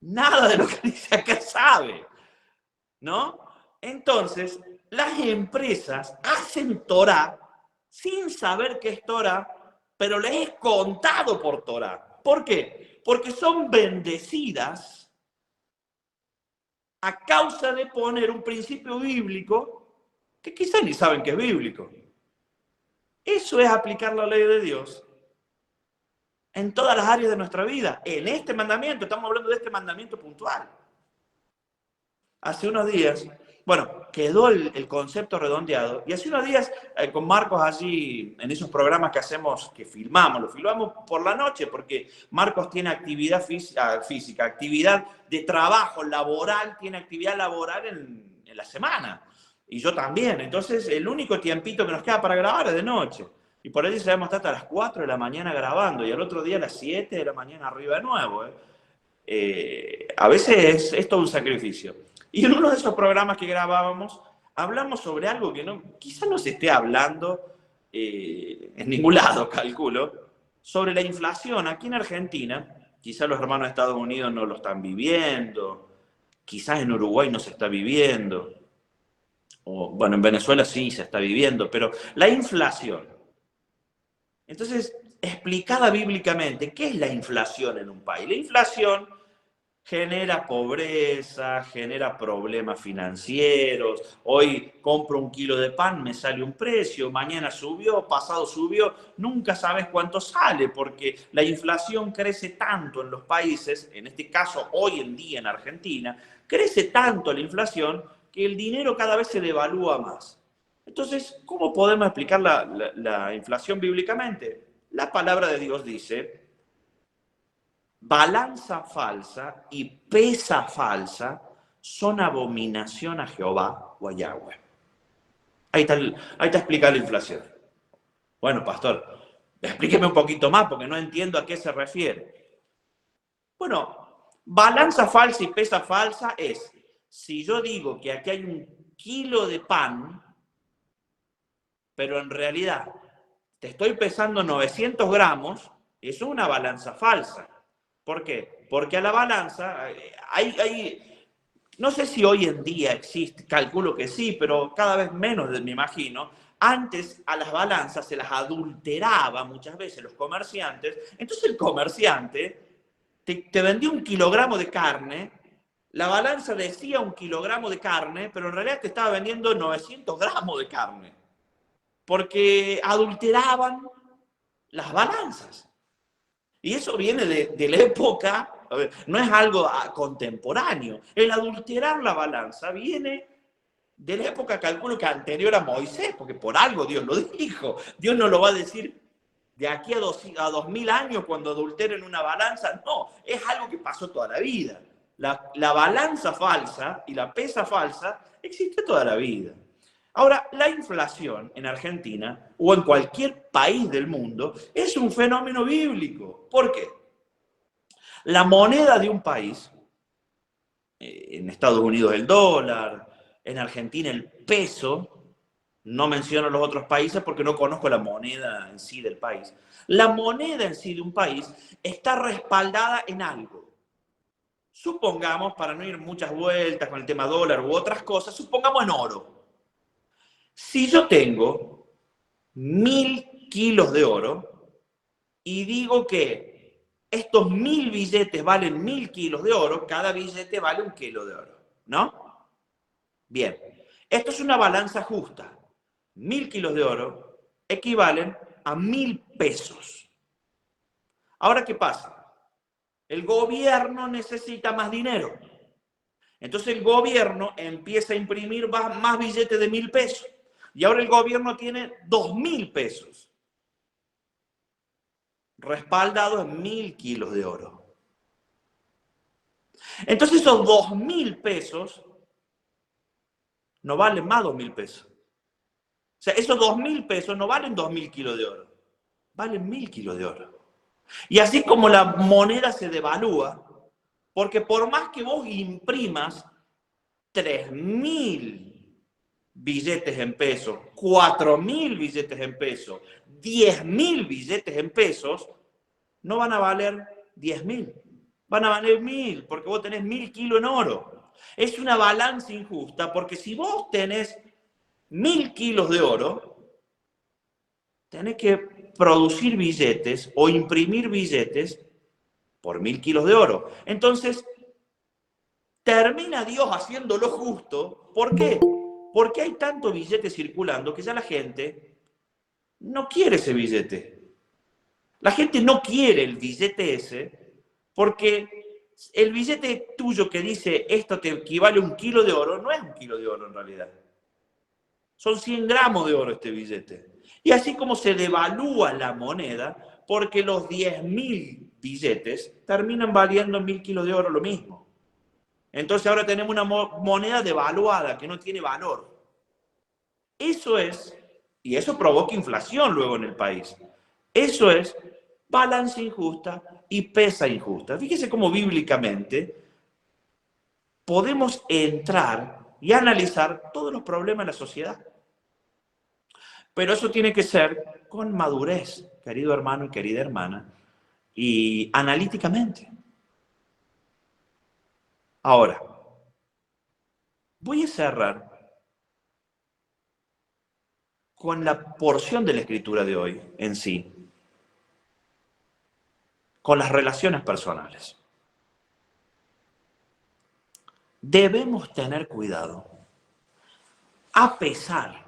nada de lo que dice acá sabe, ¿no? Entonces, las empresas hacen Torah sin saber qué es Torah, pero les es contado por Torah. ¿Por qué? Porque son bendecidas a causa de poner un principio bíblico que quizás ni saben que es bíblico. Eso es aplicar la ley de Dios en todas las áreas de nuestra vida. En este mandamiento, estamos hablando de este mandamiento puntual. Hace unos días, bueno, quedó el concepto redondeado, y hace unos días con Marcos allí, en esos programas que hacemos, que filmamos, lo filmamos por la noche, porque Marcos tiene actividad física, actividad de trabajo laboral, tiene actividad laboral en la semana, y yo también. Entonces, el único tiempito que nos queda para grabar es de noche. Y por ahí sabemos estar hasta las 4 de la mañana grabando, y al otro día a las 7 de la mañana arriba de nuevo. A veces es todo un sacrificio. Y en uno de esos programas que grabábamos, hablamos sobre algo que quizás no se esté hablando en ningún lado, calculo, sobre la inflación. Aquí en Argentina, quizás los hermanos de Estados Unidos no lo están viviendo, quizás en Uruguay no se está viviendo, o bueno, en Venezuela sí se está viviendo, pero la inflación. Entonces, explicada bíblicamente, ¿qué es la inflación en un país? La inflación genera pobreza, genera problemas financieros. Hoy compro un kilo de pan, me sale un precio, mañana subió, pasado subió, nunca sabes cuánto sale, porque la inflación crece tanto en los países, en este caso hoy en día en Argentina, crece tanto la inflación que el dinero cada vez se devalúa más. Entonces, ¿cómo podemos explicar la inflación bíblicamente? La palabra de Dios dice: balanza falsa y pesa falsa son abominación a Jehová o a Yahweh. Ahí está explicada la inflación. Bueno, pastor, explíqueme un poquito más porque no entiendo a qué se refiere. Bueno, balanza falsa y pesa falsa es, si yo digo que aquí hay 1 kilo de pan, pero en realidad te estoy pesando 900 gramos, eso es una balanza falsa. ¿Por qué? Porque a la balanza no sé si hoy en día existe, calculo que sí, pero cada vez menos me imagino. Antes a las balanzas se las adulteraba muchas veces los comerciantes. Entonces el comerciante te vendía 1 kilogramo de carne, la balanza decía 1 kilogramo de carne, pero en realidad te estaba vendiendo 900 gramos de carne. Porque adulteraban las balanzas. Y eso viene de la época, a ver, no es algo contemporáneo. El adulterar la balanza viene de la época, calculo que anterior a Moisés, porque por algo Dios lo dijo. Dios no lo va a decir de aquí a 2000 años cuando adulteren una balanza. No, es algo que pasó toda la vida. La balanza falsa y la pesa falsa existe toda la vida. Ahora, la inflación en Argentina o en cualquier país del mundo es un fenómeno bíblico. ¿Por qué? La moneda de un país, en Estados Unidos el dólar, en Argentina el peso, no menciono los otros países porque no conozco la moneda en sí del país. La moneda en sí de un país está respaldada en algo. Supongamos, para no ir muchas vueltas con el tema dólar u otras cosas, supongamos en oro. Si yo tengo 1000 kilos de oro y digo que estos 1000 billetes valen 1000 kilos de oro, cada billete vale 1 kilo de oro, ¿no? Bien. Esto es una balanza justa. 1.000 kilos de oro equivalen a 1.000 pesos. Ahora, ¿qué pasa? El gobierno necesita más dinero. Entonces el gobierno empieza a imprimir más billetes de 1.000 pesos. Y ahora el gobierno tiene 2.000 pesos, respaldados en 1.000 kilos de oro. Entonces esos 2.000 pesos no valen más 2.000 pesos. O sea, esos 2.000 pesos no valen 2.000 kilos de oro, valen 1.000 kilos de oro. Y así como la moneda se devalúa, porque por más que vos imprimas 3.000 billetes en pesos, 4.000 billetes en pesos, 10.000 billetes en pesos, no van a valer 10.000, van a valer 1.000, porque vos tenés 1.000 kilos en oro. Es una balanza injusta, porque si vos tenés 1.000 kilos de oro, tenés que producir billetes o imprimir billetes por 1.000 kilos de oro. Entonces, termina Dios haciéndolo justo. ¿Por qué? Porque hay tanto billete circulando que ya la gente no quiere ese billete. La gente no quiere el billete ese porque el billete tuyo que dice esto te equivale a 1 kilo de oro, no es 1 kilo de oro en realidad. Son 100 gramos de oro este billete. Y así como se devalúa la moneda, porque los 10.000 billetes terminan valiendo 1.000 kilos de oro lo mismo. Entonces ahora tenemos una moneda devaluada que no tiene valor. Eso es, y eso provoca inflación luego en el país. Eso es balanza injusta y pesa injusta. Fíjese cómo bíblicamente podemos entrar y analizar todos los problemas de la sociedad. Pero eso tiene que ser con madurez, querido hermano y querida hermana, y analíticamente. Ahora, voy a cerrar con la porción de la escritura de hoy en sí, con las relaciones personales. Debemos tener cuidado, a pesar,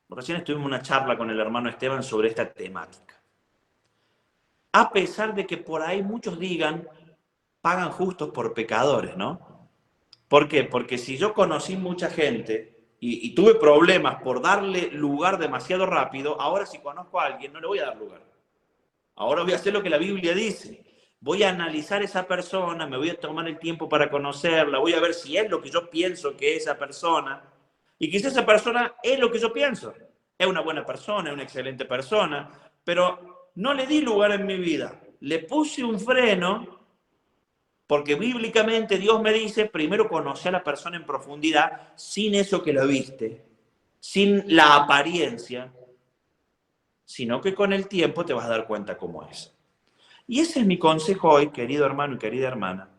recién tuvimos una charla con el hermano Esteban sobre esta temática, a pesar de que por ahí muchos digan, pagan justos por pecadores, ¿no? ¿Por qué? Porque si yo conocí mucha gente y tuve problemas por darle lugar demasiado rápido, ahora si conozco a alguien no le voy a dar lugar. Ahora voy a hacer lo que la Biblia dice. Voy a analizar a esa persona, me voy a tomar el tiempo para conocerla, voy a ver si es lo que yo pienso que es esa persona. Y quizás esa persona es lo que yo pienso. Es una buena persona, es una excelente persona, pero no le di lugar en mi vida. Le puse un freno porque bíblicamente Dios me dice, primero conoce a la persona en profundidad, sin eso que lo viste, sin la apariencia, sino que con el tiempo te vas a dar cuenta cómo es. Y ese es mi consejo hoy, querido hermano y querida hermana,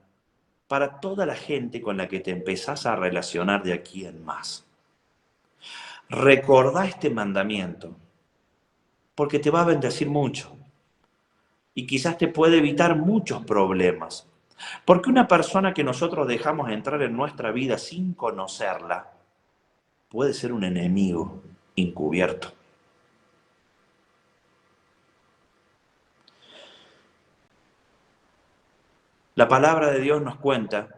para toda la gente con la que te empezás a relacionar de aquí en más. Recordá este mandamiento, porque te va a bendecir mucho y quizás te puede evitar muchos problemas. Porque una persona que nosotros dejamos entrar en nuestra vida sin conocerla puede ser un enemigo encubierto. La palabra de Dios nos cuenta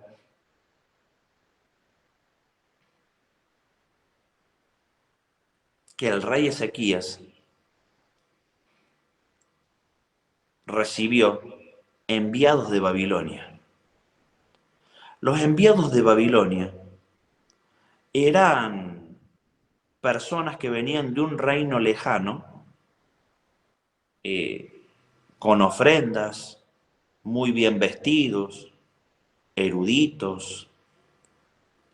que el rey Ezequías recibió enviados de Babilonia. Los enviados de Babilonia eran personas que venían de un reino lejano, con ofrendas, muy bien vestidos, eruditos,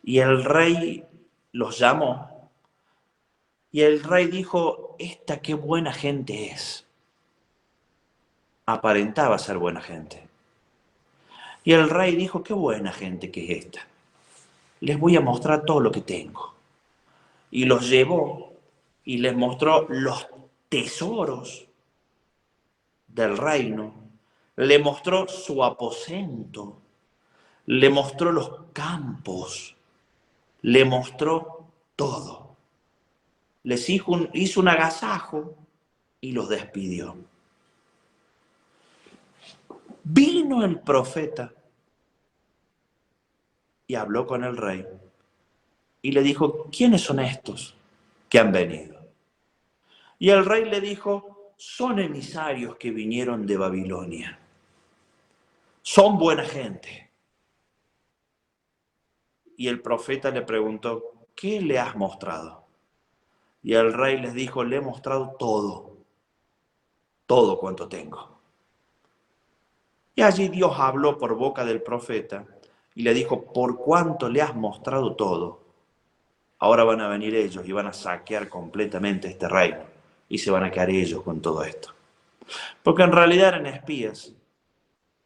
y el rey los llamó, y el rey dijo, esta qué buena gente es. Aparentaba ser buena gente. Y el rey dijo, qué buena gente que es esta. Les voy a mostrar todo lo que tengo. Y los llevó y les mostró los tesoros del reino. Le mostró su aposento. Le mostró los campos. Le mostró todo. Les hizo un agasajo y los despidió. Vino el profeta y habló con el rey y le dijo, ¿quiénes son estos que han venido? Y el rey le dijo, son emisarios que vinieron de Babilonia. Son buena gente. Y el profeta le preguntó, ¿qué le has mostrado? Y el rey les dijo, le he mostrado todo cuanto tengo. Y allí Dios habló por boca del profeta y le dijo, por cuanto le has mostrado todo, ahora van a venir ellos y van a saquear completamente este reino y se van a quedar ellos con todo esto. Porque en realidad eran espías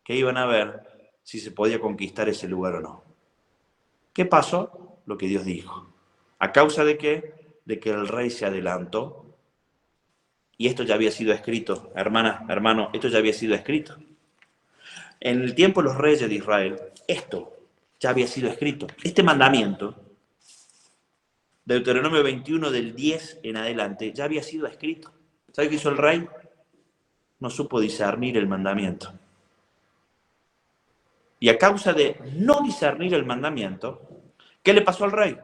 que iban a ver si se podía conquistar ese lugar o no. ¿Qué pasó? Lo que Dios dijo. ¿A causa de qué? De que el rey se adelantó. Y esto ya había sido escrito, hermana, hermano, esto ya había sido escrito. En el tiempo de los reyes de Israel, esto ya había sido escrito. Este mandamiento, Deuteronomio 21 del 10 en adelante, ya había sido escrito. ¿Sabe qué hizo el rey? No supo discernir el mandamiento. Y a causa de no discernir el mandamiento, ¿qué le pasó al rey?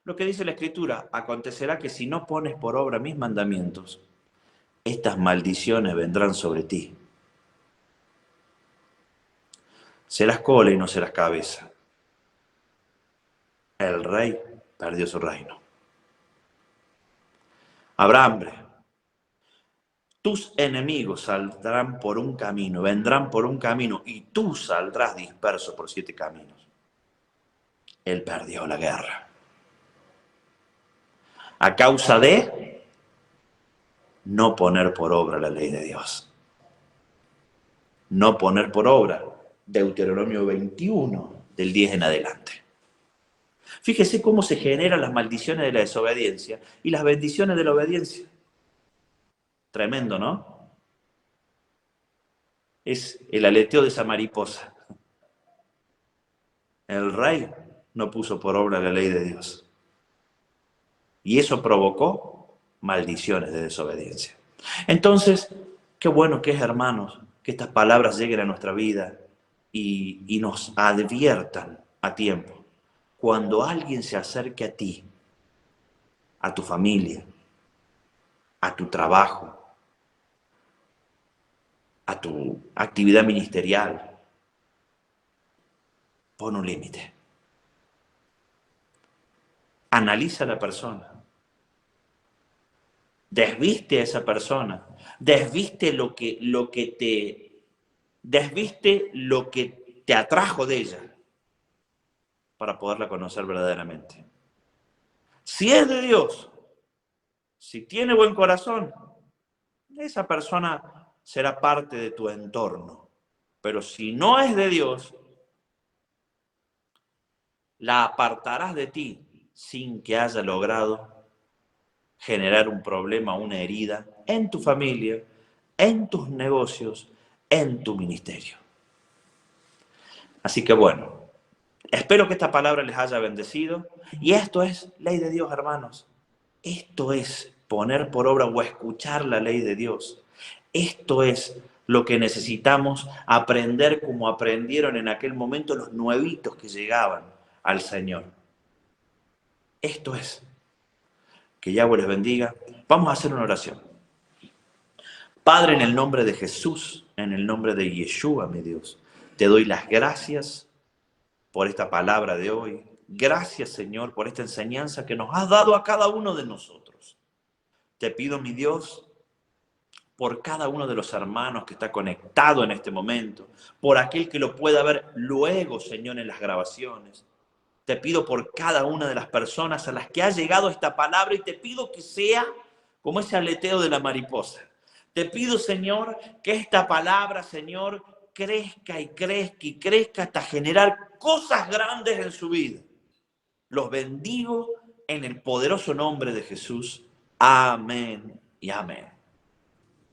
Lo que dice la Escritura, acontecerá que si no pones por obra mis mandamientos, estas maldiciones vendrán sobre ti. Serás cola y no serás cabeza. El rey perdió su reino. Habrá hambre. Tus enemigos saldrán por un camino, vendrán por un camino, y tú saldrás disperso por 7 caminos. Él perdió la guerra. A causa de no poner por obra la ley de Dios. No poner por obra Deuteronomio 21, del 10 en adelante. Fíjese cómo se generan las maldiciones de la desobediencia y las bendiciones de la obediencia. Tremendo, ¿no? Es el aleteo de esa mariposa. El rey no puso por obra la ley de Dios. Y eso provocó maldiciones de desobediencia. Entonces, qué bueno que es, hermanos, que estas palabras lleguen a nuestra vida y nos adviertan a tiempo. Cuando alguien se acerque a ti, a tu familia, a tu trabajo, a tu actividad ministerial, pon un límite. Analiza a la persona. Desviste a esa persona. Desviste lo que te atrajo de ella para poderla conocer verdaderamente. Si es de Dios, si tiene buen corazón, esa persona será parte de tu entorno. Pero si no es de Dios, la apartarás de ti sin que haya logrado generar un problema, una herida en tu familia, en tus negocios, en tu ministerio. Así que bueno, espero que esta palabra les haya bendecido. Y esto es ley de Dios, hermanos. Esto es poner por obra o escuchar la ley de Dios. Esto es lo que necesitamos aprender como aprendieron en aquel momento los nuevitos que llegaban al Señor. Esto es. Que Yahweh les bendiga. Vamos a hacer una oración. Padre, en el nombre de Jesús, en el nombre de Yeshua, mi Dios, te doy las gracias por esta palabra de hoy. Gracias, Señor, por esta enseñanza que nos has dado a cada uno de nosotros. Te pido, mi Dios, por cada uno de los hermanos que está conectado en este momento, por aquel que lo pueda ver luego, Señor, en las grabaciones. Te pido por cada una de las personas a las que ha llegado esta palabra y te pido que sea como ese aleteo de la mariposa. Te pido, Señor, que esta palabra, Señor, crezca y crezca y crezca hasta generar cosas grandes en su vida. Los bendigo en el poderoso nombre de Jesús. Amén y amén.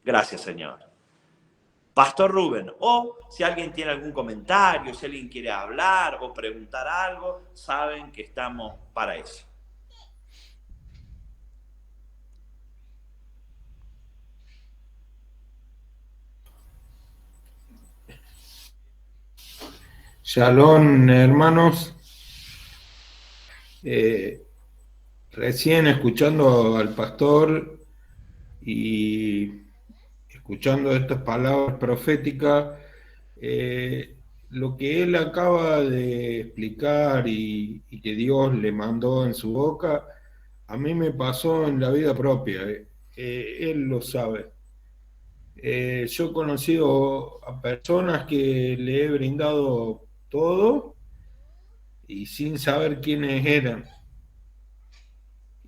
Gracias, Señor. Pastor Rubén, o si alguien tiene algún comentario, si alguien quiere hablar o preguntar algo, saben que estamos para eso. Shalom, hermanos. Recién escuchando al pastor y escuchando estas palabras proféticas, lo que él acaba de explicar y que Dios le mandó en su boca, a mí me pasó en la vida propia. Él lo sabe. Yo he conocido a personas que le he brindado todo y sin saber quiénes eran.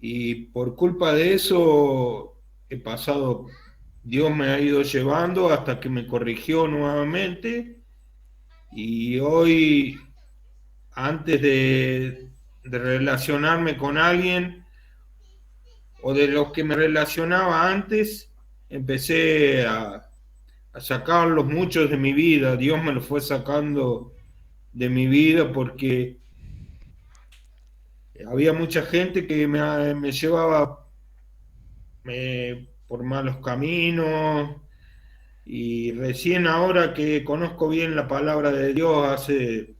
Y por culpa de eso he pasado, Dios me ha ido llevando hasta que me corrigió nuevamente y hoy, antes de relacionarme con alguien o de los que me relacionaba antes, empecé a sacarlos muchos de mi vida. Dios me los fue sacando de mi vida porque había mucha gente que me llevaba por malos caminos, y recién ahora que conozco bien la palabra de Dios, hace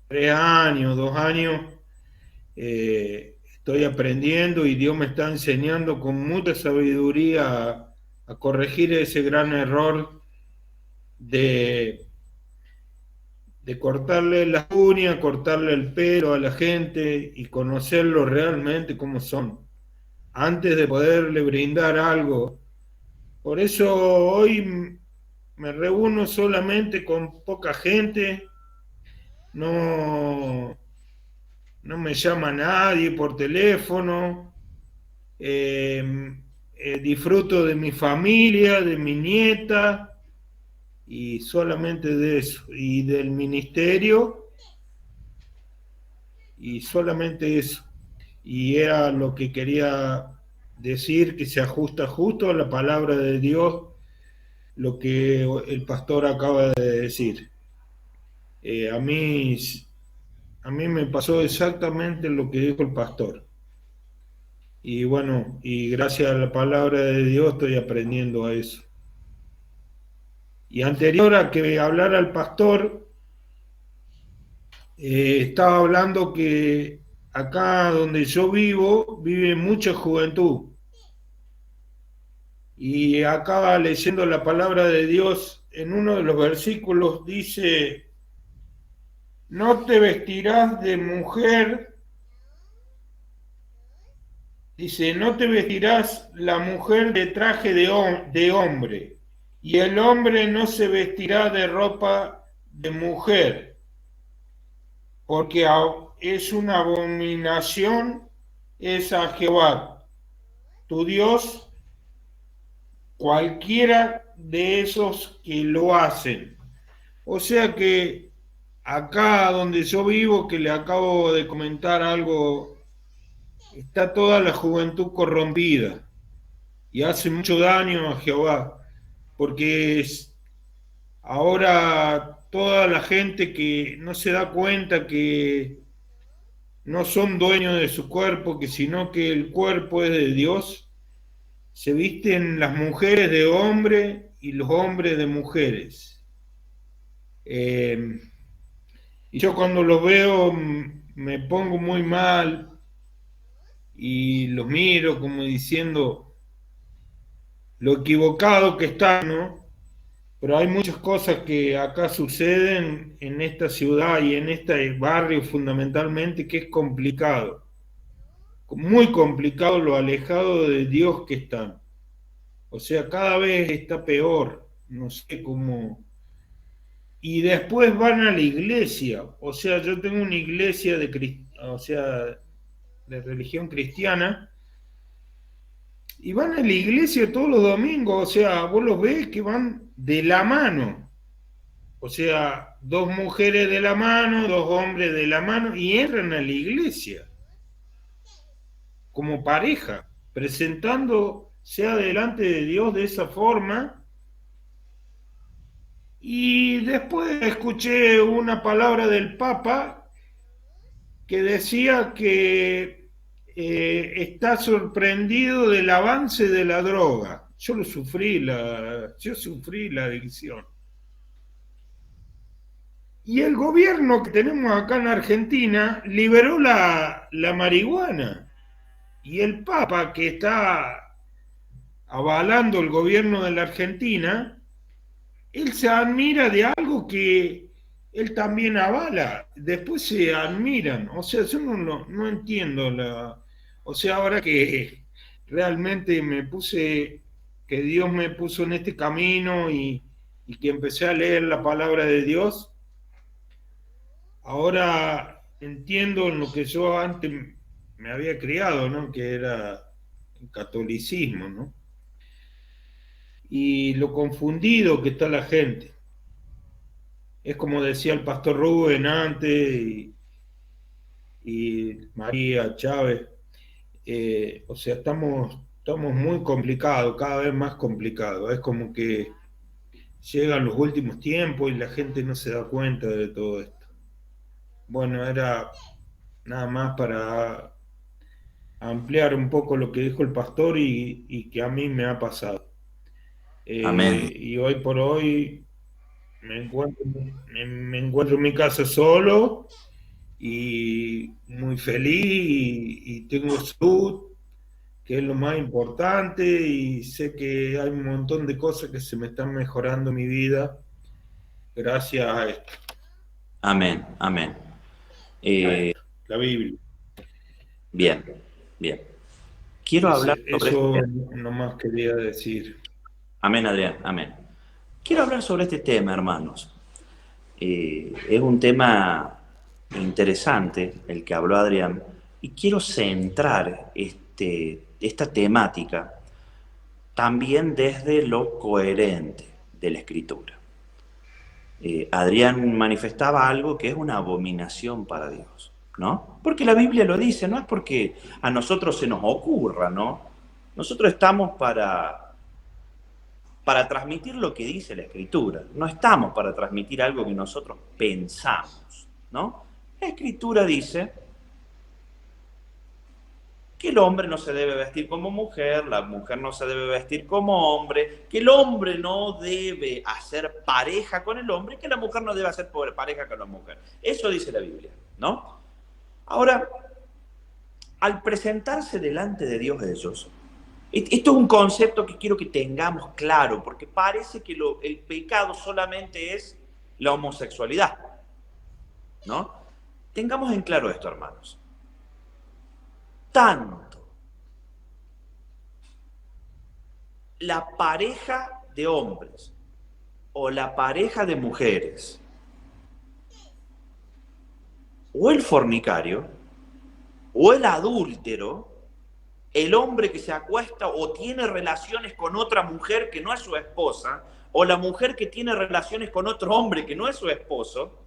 3 años, 2 años, estoy aprendiendo y Dios me está enseñando con mucha sabiduría a corregir ese gran error de, de cortarle las uñas, cortarle el pelo a la gente y conocerlo realmente como son, antes de poderle brindar algo. Por eso hoy me reúno solamente con poca gente, no, no me llama nadie por teléfono, disfruto de mi familia, de mi nieta y solamente de eso, y del ministerio y solamente eso. Y era lo que quería decir, que se ajusta justo a la palabra de Dios, lo que el pastor acaba de decir. A mí me pasó exactamente lo que dijo el pastor. Y bueno, y gracias a la palabra de Dios estoy aprendiendo a eso. Y anterior a que hablara el pastor, estaba hablando que acá donde yo vivo, vive mucha juventud. Y acá leyendo la palabra de Dios, en uno de los versículos dice: no te vestirás de mujer. Dice, no te vestirás la mujer de traje de hombre, y el hombre no se vestirá de ropa de mujer, porque es una abominación, es a Jehová, tu Dios, cualquiera de esos que lo hacen. O sea que acá donde yo vivo, que le acabo de comentar algo, está toda la juventud corrompida y hace mucho daño a Jehová, porque ahora toda la gente que no se da cuenta que no son dueños de su cuerpo, que sino que el cuerpo es de Dios, se visten las mujeres de hombre y los hombres de mujeres. Y yo cuando los veo me pongo muy mal y los miro como diciendo lo equivocado que están, ¿no? Pero hay muchas cosas que acá suceden en esta ciudad y en este barrio fundamentalmente, que es complicado, muy complicado lo alejado de Dios que están. O sea, cada vez está peor, no sé cómo. Y después van a la iglesia, o sea, yo tengo una iglesia de religión cristiana, y van a la iglesia todos los domingos, o sea, vos los ves que van de la mano. O sea, dos mujeres de la mano, dos hombres de la mano, y entran a la iglesia como pareja, presentándose delante de Dios de esa forma. Y después escuché una palabra del Papa que decía que está sorprendido del avance de la droga. Yo sufrí la adicción. Y el gobierno que tenemos acá en Argentina liberó la marihuana. Y el Papa, que está avalando el gobierno de la Argentina, él se admira de algo que él también avala. Después se admiran. O sea, yo no entiendo O sea, ahora que realmente que Dios me puso en este camino y que empecé a leer la palabra de Dios, ahora entiendo en lo que yo antes me había criado, ¿no? Que era el catolicismo, ¿no? Y lo confundido que está la gente. Es como decía el pastor Rubén antes y María Chávez. O sea, estamos muy complicados, cada vez más complicados. Es como que llegan los últimos tiempos y la gente no se da cuenta de todo esto. Bueno, era nada más para ampliar un poco lo que dijo el pastor y que a mí me ha pasado. Amén. Y hoy por hoy me encuentro, me encuentro en mi casa solo y muy feliz y tengo salud, que es lo más importante, y sé que hay un montón de cosas que se me están mejorando en mi vida gracias a esto, Amén. Amén. a Eh, esto, la Biblia. bien, bien. Quiero hablar sobre este Eso tema. nomás quería decir. Amén, Adrián. Amén. Quiero hablar sobre este tema, hermanos. Es un tema interesante el que habló Adrián y quiero centrar esta temática también desde lo coherente de la Escritura. Adrián manifestaba algo que es una abominación para Dios, ¿no? Porque la Biblia lo dice, no es porque a nosotros se nos ocurra, ¿no? Nosotros estamos para transmitir lo que dice la Escritura, no estamos para transmitir algo que nosotros pensamos, ¿no? La Escritura dice que el hombre no se debe vestir como mujer, la mujer no se debe vestir como hombre, que el hombre no debe hacer pareja con el hombre, que la mujer no debe hacer pareja con la mujer. Eso dice la Biblia, ¿no? Ahora, al presentarse delante de Dios ellos, esto es un concepto que quiero que tengamos claro, porque parece que el pecado solamente es la homosexualidad, ¿no? Tengamos en claro esto, hermanos. Tanto la pareja de hombres o la pareja de mujeres o el fornicario o el adúltero, el hombre que se acuesta o tiene relaciones con otra mujer que no es su esposa, o la mujer que tiene relaciones con otro hombre que no es su esposo,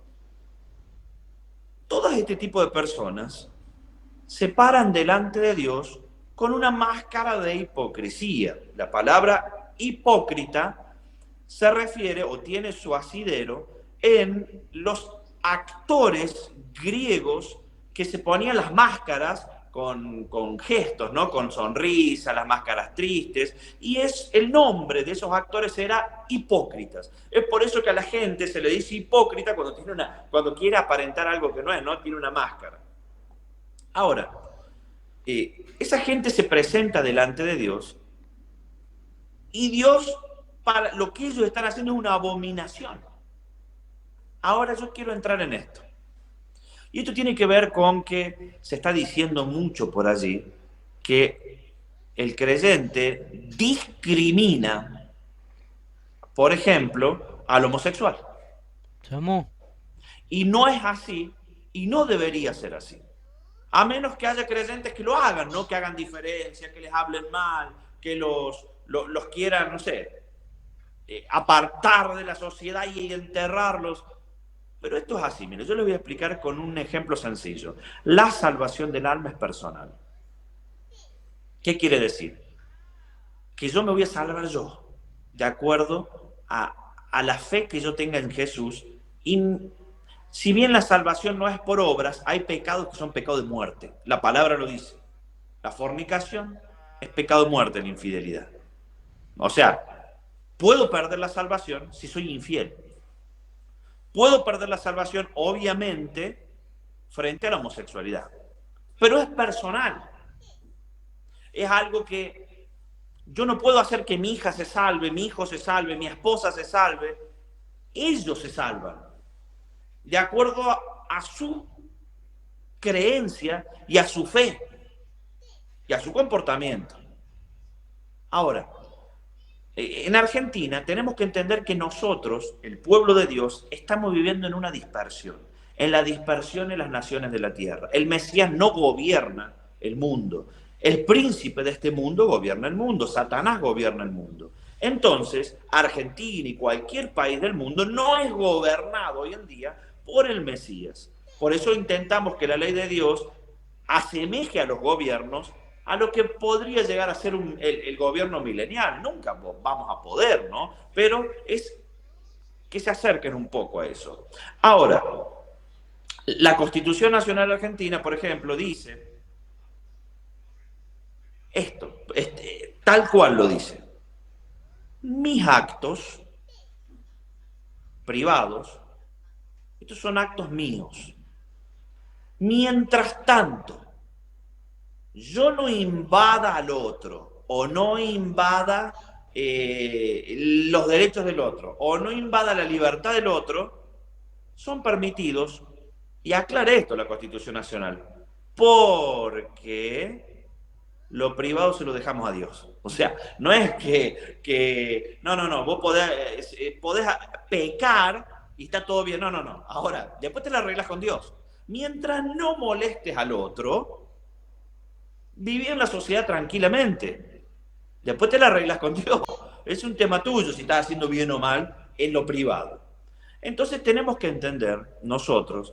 todas este tipo de personas se paran delante de Dios con una máscara de hipocresía. La palabra hipócrita se refiere o tiene su asidero en los actores griegos que se ponían las máscaras con gestos, ¿no? Con sonrisa, las máscaras tristes, y el nombre de esos actores era hipócritas. Es por eso que a la gente se le dice hipócrita cuando quiere aparentar algo que no es, ¿no? Tiene una máscara. Ahora, esa gente se presenta delante de Dios y Dios, para lo que ellos están haciendo, es una abominación. Ahora yo quiero entrar en esto. Y esto tiene que ver con que se está diciendo mucho por allí que el creyente discrimina, por ejemplo, al homosexual. ¿Somos? Y no es así, y no debería ser así. A menos que haya creyentes que lo hagan, ¿no? Que hagan diferencia, que les hablen mal, que los quieran, no sé, apartar de la sociedad y enterrarlos. Pero esto es así, mire, yo les voy a explicar con un ejemplo sencillo. La salvación del alma es personal. ¿Qué quiere decir? Que yo me voy a salvar yo, de acuerdo a la fe que yo tenga en Jesús. Y si bien la salvación no es por obras, hay pecados que son pecados de muerte. La palabra lo dice. La fornicación es pecado de muerte, la infidelidad. O sea, puedo perder la salvación si soy infiel. Puedo perder la salvación, obviamente, frente a la homosexualidad. Pero es personal. Es algo que yo no puedo hacer que mi hija se salve, mi hijo se salve, mi esposa se salve. Ellos se salvan. De acuerdo a su creencia y a su fe y a su comportamiento. Ahora, en Argentina tenemos que entender que nosotros, el pueblo de Dios, estamos viviendo en una dispersión, en la dispersión de las naciones de la tierra. El Mesías no gobierna el mundo. El príncipe de este mundo gobierna el mundo. Satanás gobierna el mundo. Entonces, Argentina y cualquier país del mundo no es gobernado hoy en día por el Mesías. Por eso intentamos que la ley de Dios asemeje a los gobiernos a lo que podría llegar a ser el gobierno milenial. Nunca vamos a poder, ¿no? Pero es que se acerquen un poco a eso. Ahora, la Constitución Nacional Argentina, por ejemplo, dice esto, tal cual lo dice. Mis actos privados, estos son actos míos. Mientras tanto, yo no invada al otro, o no invada los derechos del otro, o no invada la libertad del otro, son permitidos, y aclara esto la Constitución Nacional, porque lo privado se lo dejamos a Dios. O sea, no es que no, vos podés pecar y está todo bien, no. Ahora, después te la arreglas con Dios. Mientras no molestes al otro, viví en la sociedad tranquilamente. Después te la arreglas con Dios. Es un tema tuyo si estás haciendo bien o mal en lo privado. Entonces tenemos que entender nosotros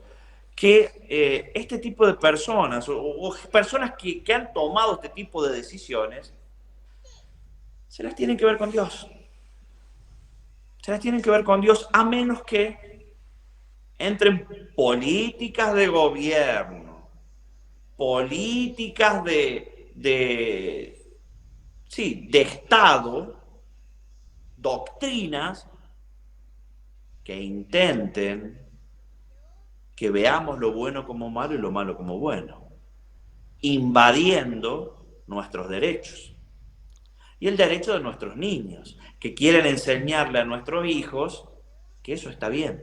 que este tipo de personas o personas que han tomado este tipo de decisiones se las tienen que ver con Dios. Se las tienen que ver con Dios a menos que entren políticas de gobierno, políticas de Estado, doctrinas que intenten que veamos lo bueno como malo y lo malo como bueno, invadiendo nuestros derechos. Y el derecho de nuestros niños, que quieren enseñarle a nuestros hijos que eso está bien.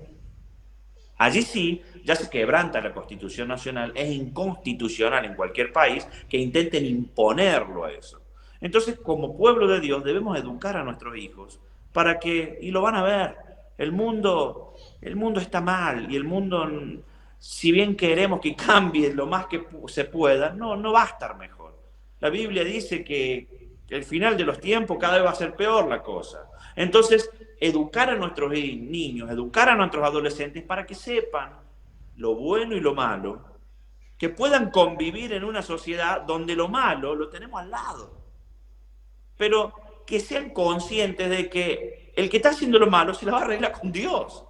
Allí sí, ya se quebranta la Constitución Nacional, es inconstitucional en cualquier país que intenten imponerlo a eso. Entonces, como pueblo de Dios, debemos educar a nuestros hijos para que, y lo van a ver, el mundo está mal y el mundo, si bien queremos que cambie lo más que se pueda, no va a estar mejor. La Biblia dice que el final de los tiempos cada vez va a ser peor la cosa. Entonces, educar a nuestros niños, educar a nuestros adolescentes para que sepan lo bueno y lo malo, que puedan convivir en una sociedad donde lo malo lo tenemos al lado. Pero que sean conscientes de que el que está haciendo lo malo se la va a arreglar con Dios.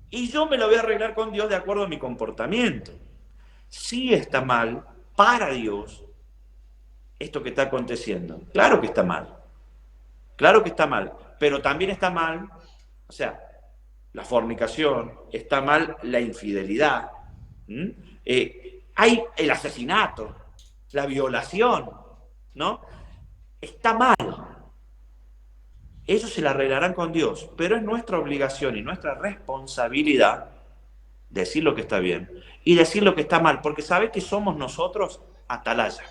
Y yo me lo voy a arreglar con Dios de acuerdo a mi comportamiento. Si está mal para Dios esto que está aconteciendo. Claro que está mal. Claro que está mal. Pero también está mal, o sea, la fornicación, está mal la infidelidad, hay el asesinato, la violación, ¿no? Está mal. Ellos se la arreglarán con Dios, pero es nuestra obligación y nuestra responsabilidad decir lo que está bien y decir lo que está mal, porque sabe que somos nosotros atalaya.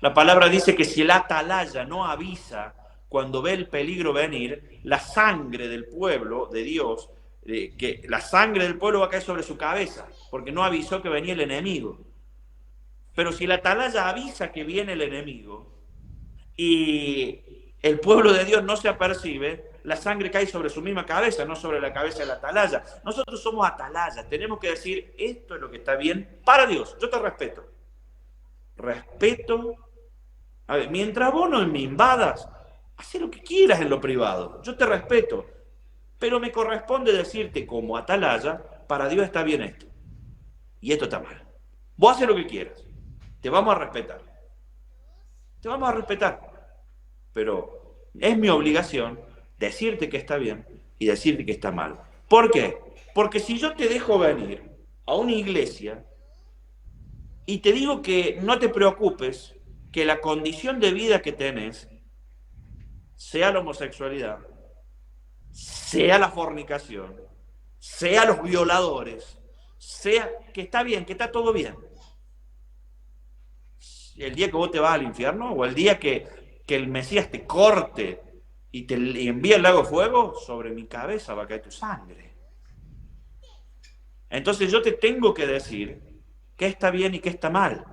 La palabra dice que si el atalaya no avisa cuando ve el peligro venir, la sangre del pueblo de Dios, que la sangre del pueblo va a caer sobre su cabeza, porque no avisó que venía el enemigo. Pero si el atalaya avisa que viene el enemigo y el pueblo de Dios no se apercibe, la sangre cae sobre su misma cabeza, no sobre la cabeza del atalaya. Nosotros somos atalayas, tenemos que decir, esto es lo que está bien para Dios. Yo te respeto. Respeto. A ver, mientras vos no me invadas, haz lo que quieras en lo privado. Yo te respeto. Pero me corresponde decirte como atalaya, para Dios está bien esto. Y esto está mal. Vos haces lo que quieras. Te vamos a respetar. Te vamos a respetar. Pero es mi obligación decirte que está bien y decirte que está mal. ¿Por qué? Porque si yo te dejo venir a una iglesia y te digo que no te preocupes, que la condición de vida que tenés, sea la homosexualidad, sea la fornicación, sea los violadores, sea que está bien, que está todo bien. El día que vos te vas al infierno, o el día que el Mesías te corte y te envía el lago de fuego, sobre mi cabeza va a caer tu sangre. Entonces yo te tengo que decir qué está bien y qué está mal.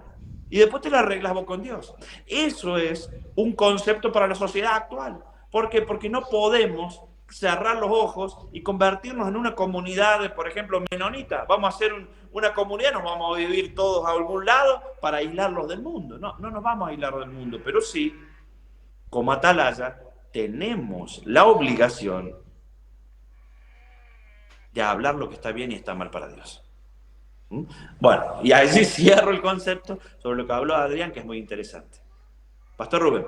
Y después te la arreglas vos con Dios. Eso es un concepto para la sociedad actual. ¿Por qué? Porque no podemos cerrar los ojos y convertirnos en una comunidad, por ejemplo, menonita. Vamos a hacer una comunidad, nos vamos a vivir todos a algún lado para aislarlos del mundo. No, no nos vamos a aislar del mundo, pero sí, como atalaya, tenemos la obligación de hablar lo que está bien y está mal para Dios. Bueno, y así cierro el concepto sobre lo que habló Adrián, que es muy interesante. Pastor Rubén.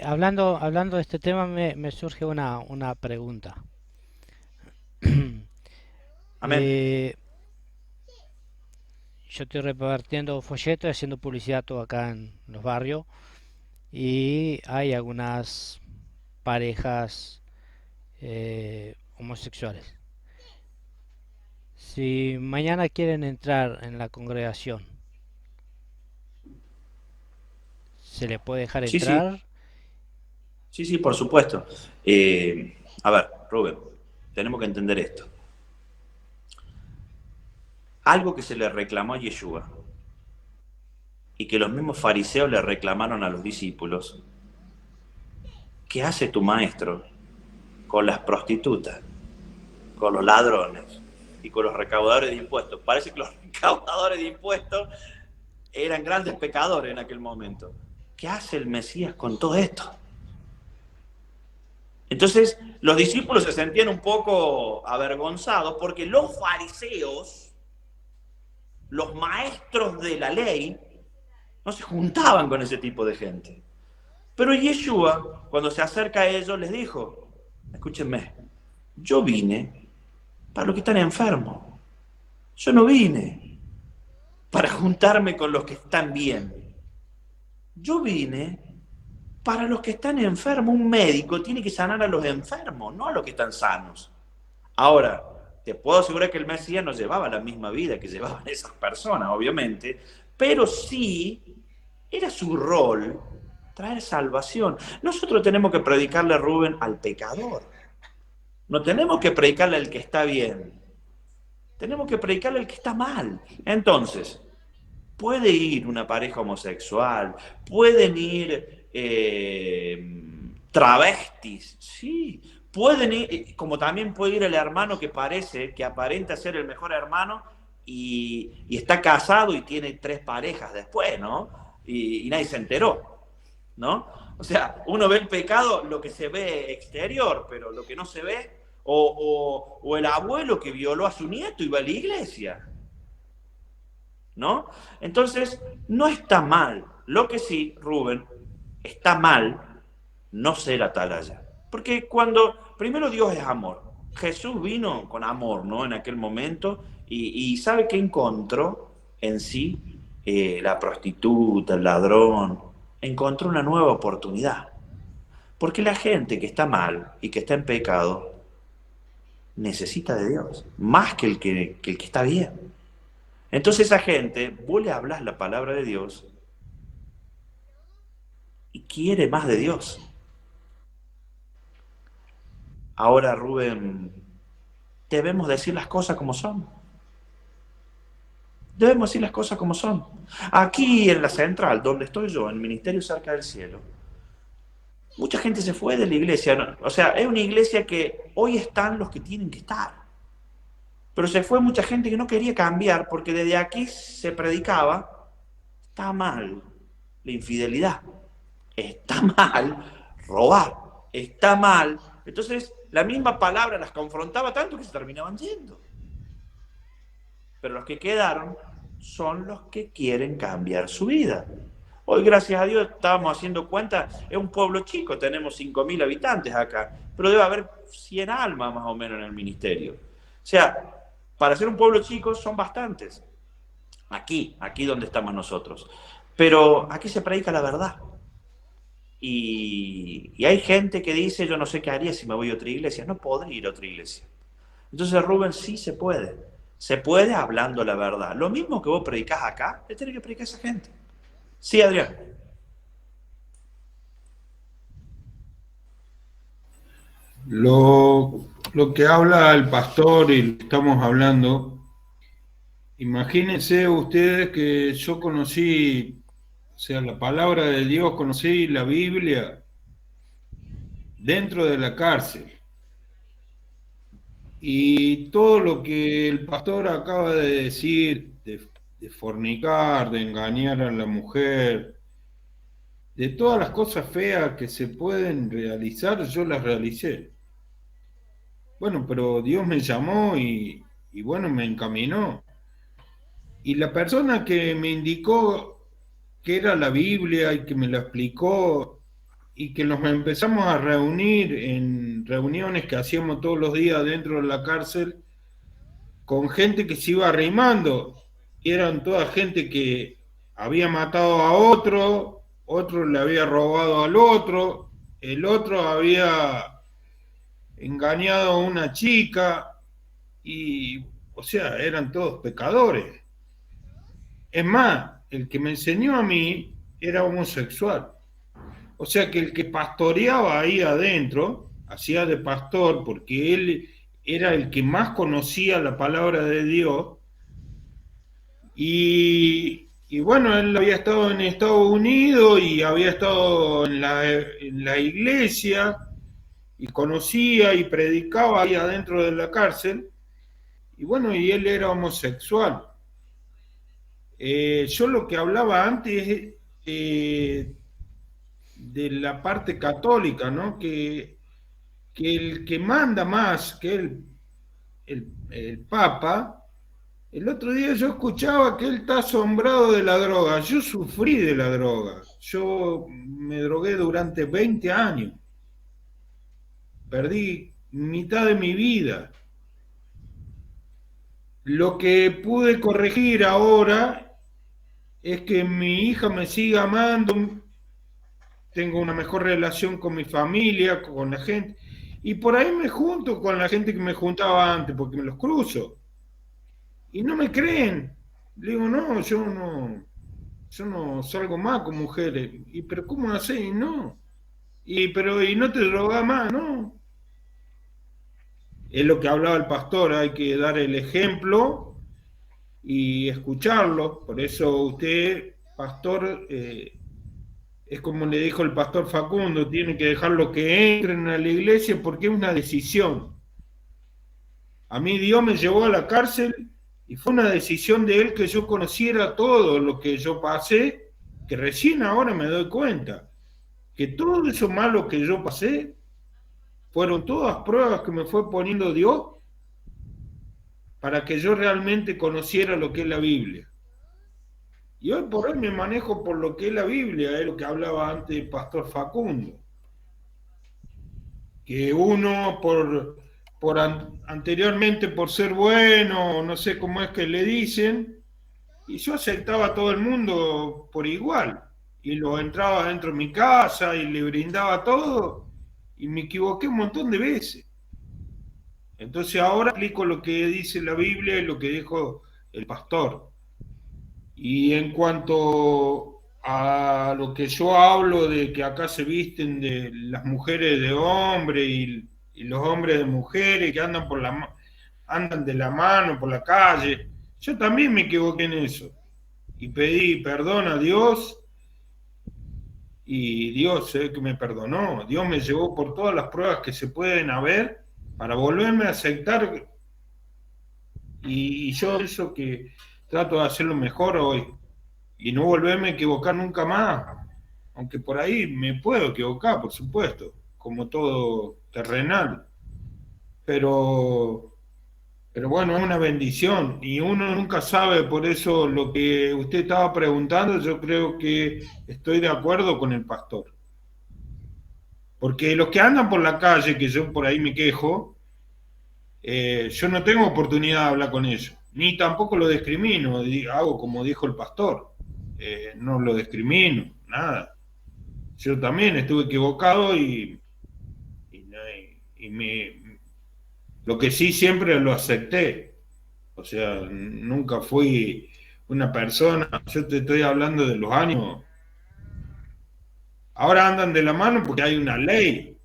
Hablando de este tema, me surge una pregunta. Amén. Yo estoy repartiendo folletos, haciendo publicidad todo acá en los barrios, y hay algunas parejas homosexuales. Si mañana quieren entrar en la congregación, ¿se le puede dejar Sí, sí, entrar? sí, por supuesto. A ver, Rubén, tenemos que entender esto. Algo que se le reclamó a Yeshua y que los mismos fariseos le reclamaron a los discípulos. ¿Qué hace tu maestro con las prostitutas, con los ladrones y con los recaudadores de impuestos? Parece que los recaudadores de impuestos eran grandes pecadores en aquel momento. ¿Qué hace el Mesías con todo esto? Entonces, los discípulos se sentían un poco avergonzados porque los fariseos, los maestros de la ley, no se juntaban con ese tipo de gente. Pero Yeshua, cuando se acerca a ellos, les dijo, escúchenme, yo vine para los que están enfermos. Yo no vine para juntarme con los que están bien. Yo vine para los que están enfermos. Un médico tiene que sanar a los enfermos, no a los que están sanos. Ahora, te puedo asegurar que el Mesías no llevaba la misma vida que llevaban esas personas, obviamente, pero sí era su rol traer salvación. Nosotros tenemos que predicarle, Rubén, al pecador. No tenemos que predicarle al que está bien. Tenemos que predicarle al que está mal. Entonces, puede ir una pareja homosexual, pueden ir travestis, sí. Pueden ir, como también puede ir el hermano que aparenta ser el mejor hermano y está casado y tiene 3 parejas después, ¿no? Y nadie se enteró, ¿no? O sea, uno ve el pecado, lo que se ve exterior, pero lo que no se ve, o el abuelo que violó a su nieto y va a la iglesia, ¿no? Entonces, no está mal. Lo que sí, Rubén, está mal no ser atalaya. Porque primero Dios es amor. Jesús vino con amor, ¿no? En aquel momento, y ¿sabe qué encontró en sí? La prostituta, el ladrón, encontró una nueva oportunidad. Porque la gente que está mal y que está en pecado necesita de Dios, más que el que está bien. Entonces esa gente, vos le hablas la palabra de Dios y quiere más de Dios. Ahora, Rubén, debemos decir las cosas como son. Debemos decir las cosas como son. Aquí en la central, donde estoy yo, en el Ministerio Cerca del Cielo, mucha gente se fue de la iglesia. ¿No? O sea, es una iglesia que hoy están los que tienen que estar. Pero se fue mucha gente que no quería cambiar porque desde aquí se predicaba, está mal la infidelidad, está mal robar, está mal. Entonces, la misma palabra las confrontaba tanto que se terminaban yendo. Pero los que quedaron son los que quieren cambiar su vida. Hoy, gracias a Dios, estábamos haciendo cuenta, es un pueblo chico, tenemos 5.000 habitantes acá, pero debe haber 100 almas más o menos en el ministerio. O sea, para ser un pueblo chico son bastantes. Aquí donde estamos nosotros. Pero aquí se predica la verdad. Y hay gente que dice, yo no sé qué haría si me voy a otra iglesia. No podré ir a otra iglesia. Entonces, Rubén, sí se puede. Se puede hablando la verdad. Lo mismo que vos predicás acá, le tenés que predicar a esa gente. Sí, Adrián. Lo que habla el pastor y lo que estamos hablando, imagínense ustedes que yo conocí, o sea, la palabra de Dios, conocí la Biblia dentro de la cárcel. Y todo lo que el pastor acaba de decir, de fornicar, de engañar a la mujer, de todas las cosas feas que se pueden realizar, yo las realicé. Bueno, pero Dios me llamó y bueno, me encaminó. Y la persona que me indicó que era la Biblia y que me la explicó y que nos empezamos a reunir en reuniones que hacíamos todos los días dentro de la cárcel con gente que se iba arrimando. Y eran toda gente que había matado a otro, otro le había robado al otro, el otro había engañado a una chica y, o sea, eran todos pecadores. Es más, el que me enseñó a mí era homosexual. O sea que el que pastoreaba ahí adentro, hacía de pastor, porque él era el que más conocía la palabra de Dios. Y bueno, él había estado en Estados Unidos y había estado en la iglesia y conocía y predicaba ahí adentro de la cárcel. Y bueno, y él era homosexual. Yo lo que hablaba antes de la parte católica, ¿no? Que el que manda más que el Papa, el otro día yo escuchaba que él está asombrado de la droga. Yo sufrí de la droga. Yo me drogué durante 20 años. Perdí mitad de mi vida. Lo que pude corregir ahora es que mi hija me siga amando, tengo una mejor relación con mi familia, con la gente, y por ahí me junto con la gente que me juntaba antes, porque me los cruzo, y no me creen. Le digo, no, yo no salgo más con mujeres. Y pero ¿cómo así? No. Y no te drogas más, no. Es lo que hablaba el pastor, hay que dar el ejemplo y escucharlo. Por eso usted, pastor, es como le dijo el pastor Facundo, tiene que dejarlo que entren a la iglesia porque es una decisión. A mí Dios me llevó a la cárcel y fue una decisión de Él que yo conociera todo lo que yo pasé, que recién ahora me doy cuenta, que todo eso malo que yo pasé fueron todas pruebas que me fue poniendo Dios para que yo realmente conociera lo que es la Biblia. Y hoy por hoy me manejo por lo que es la Biblia, es lo que hablaba antes el pastor Facundo. Que uno anteriormente por ser bueno, no sé cómo es que le dicen, y yo aceptaba a todo el mundo por igual. Y lo entraba dentro de mi casa y le brindaba todo, y me equivoqué un montón de veces. Entonces ahora explico lo que dice la Biblia y lo que dijo el pastor. Y en cuanto a lo que yo hablo de que acá se visten de las mujeres de hombre y los hombres de mujeres que andan de la mano por la calle, yo también me equivoqué en eso. Y pedí perdón a Dios y Dios sé que me perdonó. Dios me llevó por todas las pruebas que se pueden haber para volverme a aceptar. Y yo eso que trato de hacerlo mejor hoy y no volverme a equivocar nunca más, aunque por ahí me puedo equivocar, por supuesto, como todo terrenal, pero Pero bueno, es una bendición y uno nunca sabe, por eso lo que usted estaba preguntando, yo creo que estoy de acuerdo con el pastor. Porque los que andan por la calle, que yo por ahí me quejo, yo no tengo oportunidad de hablar con ellos, ni tampoco lo discrimino, hago como dijo el pastor, no lo discrimino, nada. Yo también estuve equivocado y, lo que sí siempre lo acepté, o sea, nunca fui una persona, yo te estoy hablando de los años, ahora andan de la mano porque hay una ley.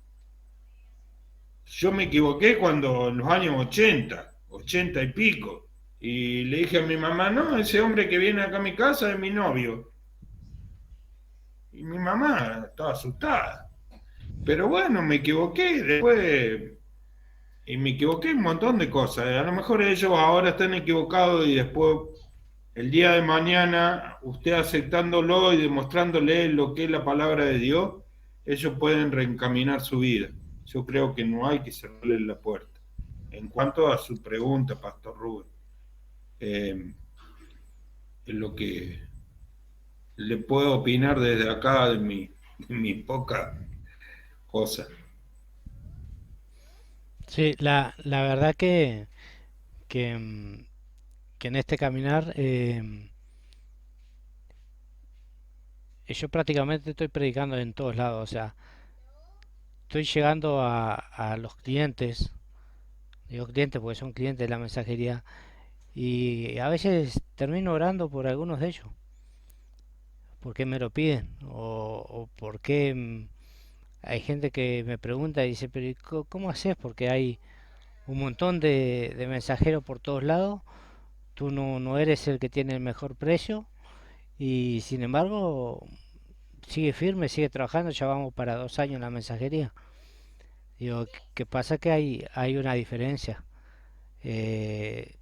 Yo me equivoqué cuando en los años 80 y pico, y le dije a mi mamá, no, ese hombre que viene acá a mi casa es mi novio. Y mi mamá estaba asustada. Pero bueno, me equivoqué después, y me equivoqué en un montón de cosas. A lo mejor ellos ahora están equivocados y después, el día de mañana, usted aceptándolo y demostrándole lo que es la palabra de Dios, ellos pueden reencaminar su vida. Yo creo que no hay que cerrarle la puerta. En cuanto a su pregunta, Pastor Rubén, eh, es lo que le puedo opinar desde acá de mi poca cosa. Sí, la verdad que, que en este caminar yo prácticamente estoy predicando en todos lados, o sea, estoy llegando a los clientes, digo clientes porque son clientes de la mensajería, y a veces termino orando por algunos de ellos, porque me lo piden, o porque hay gente que me pregunta y dice, pero ¿y cómo haces? Porque hay un montón de mensajeros por todos lados, tú no eres el que tiene el mejor precio, y sin embargo sigue firme, sigue trabajando, ya vamos para 2 años en la mensajería. Digo, ¿qué pasa? Que hay una diferencia. Eh,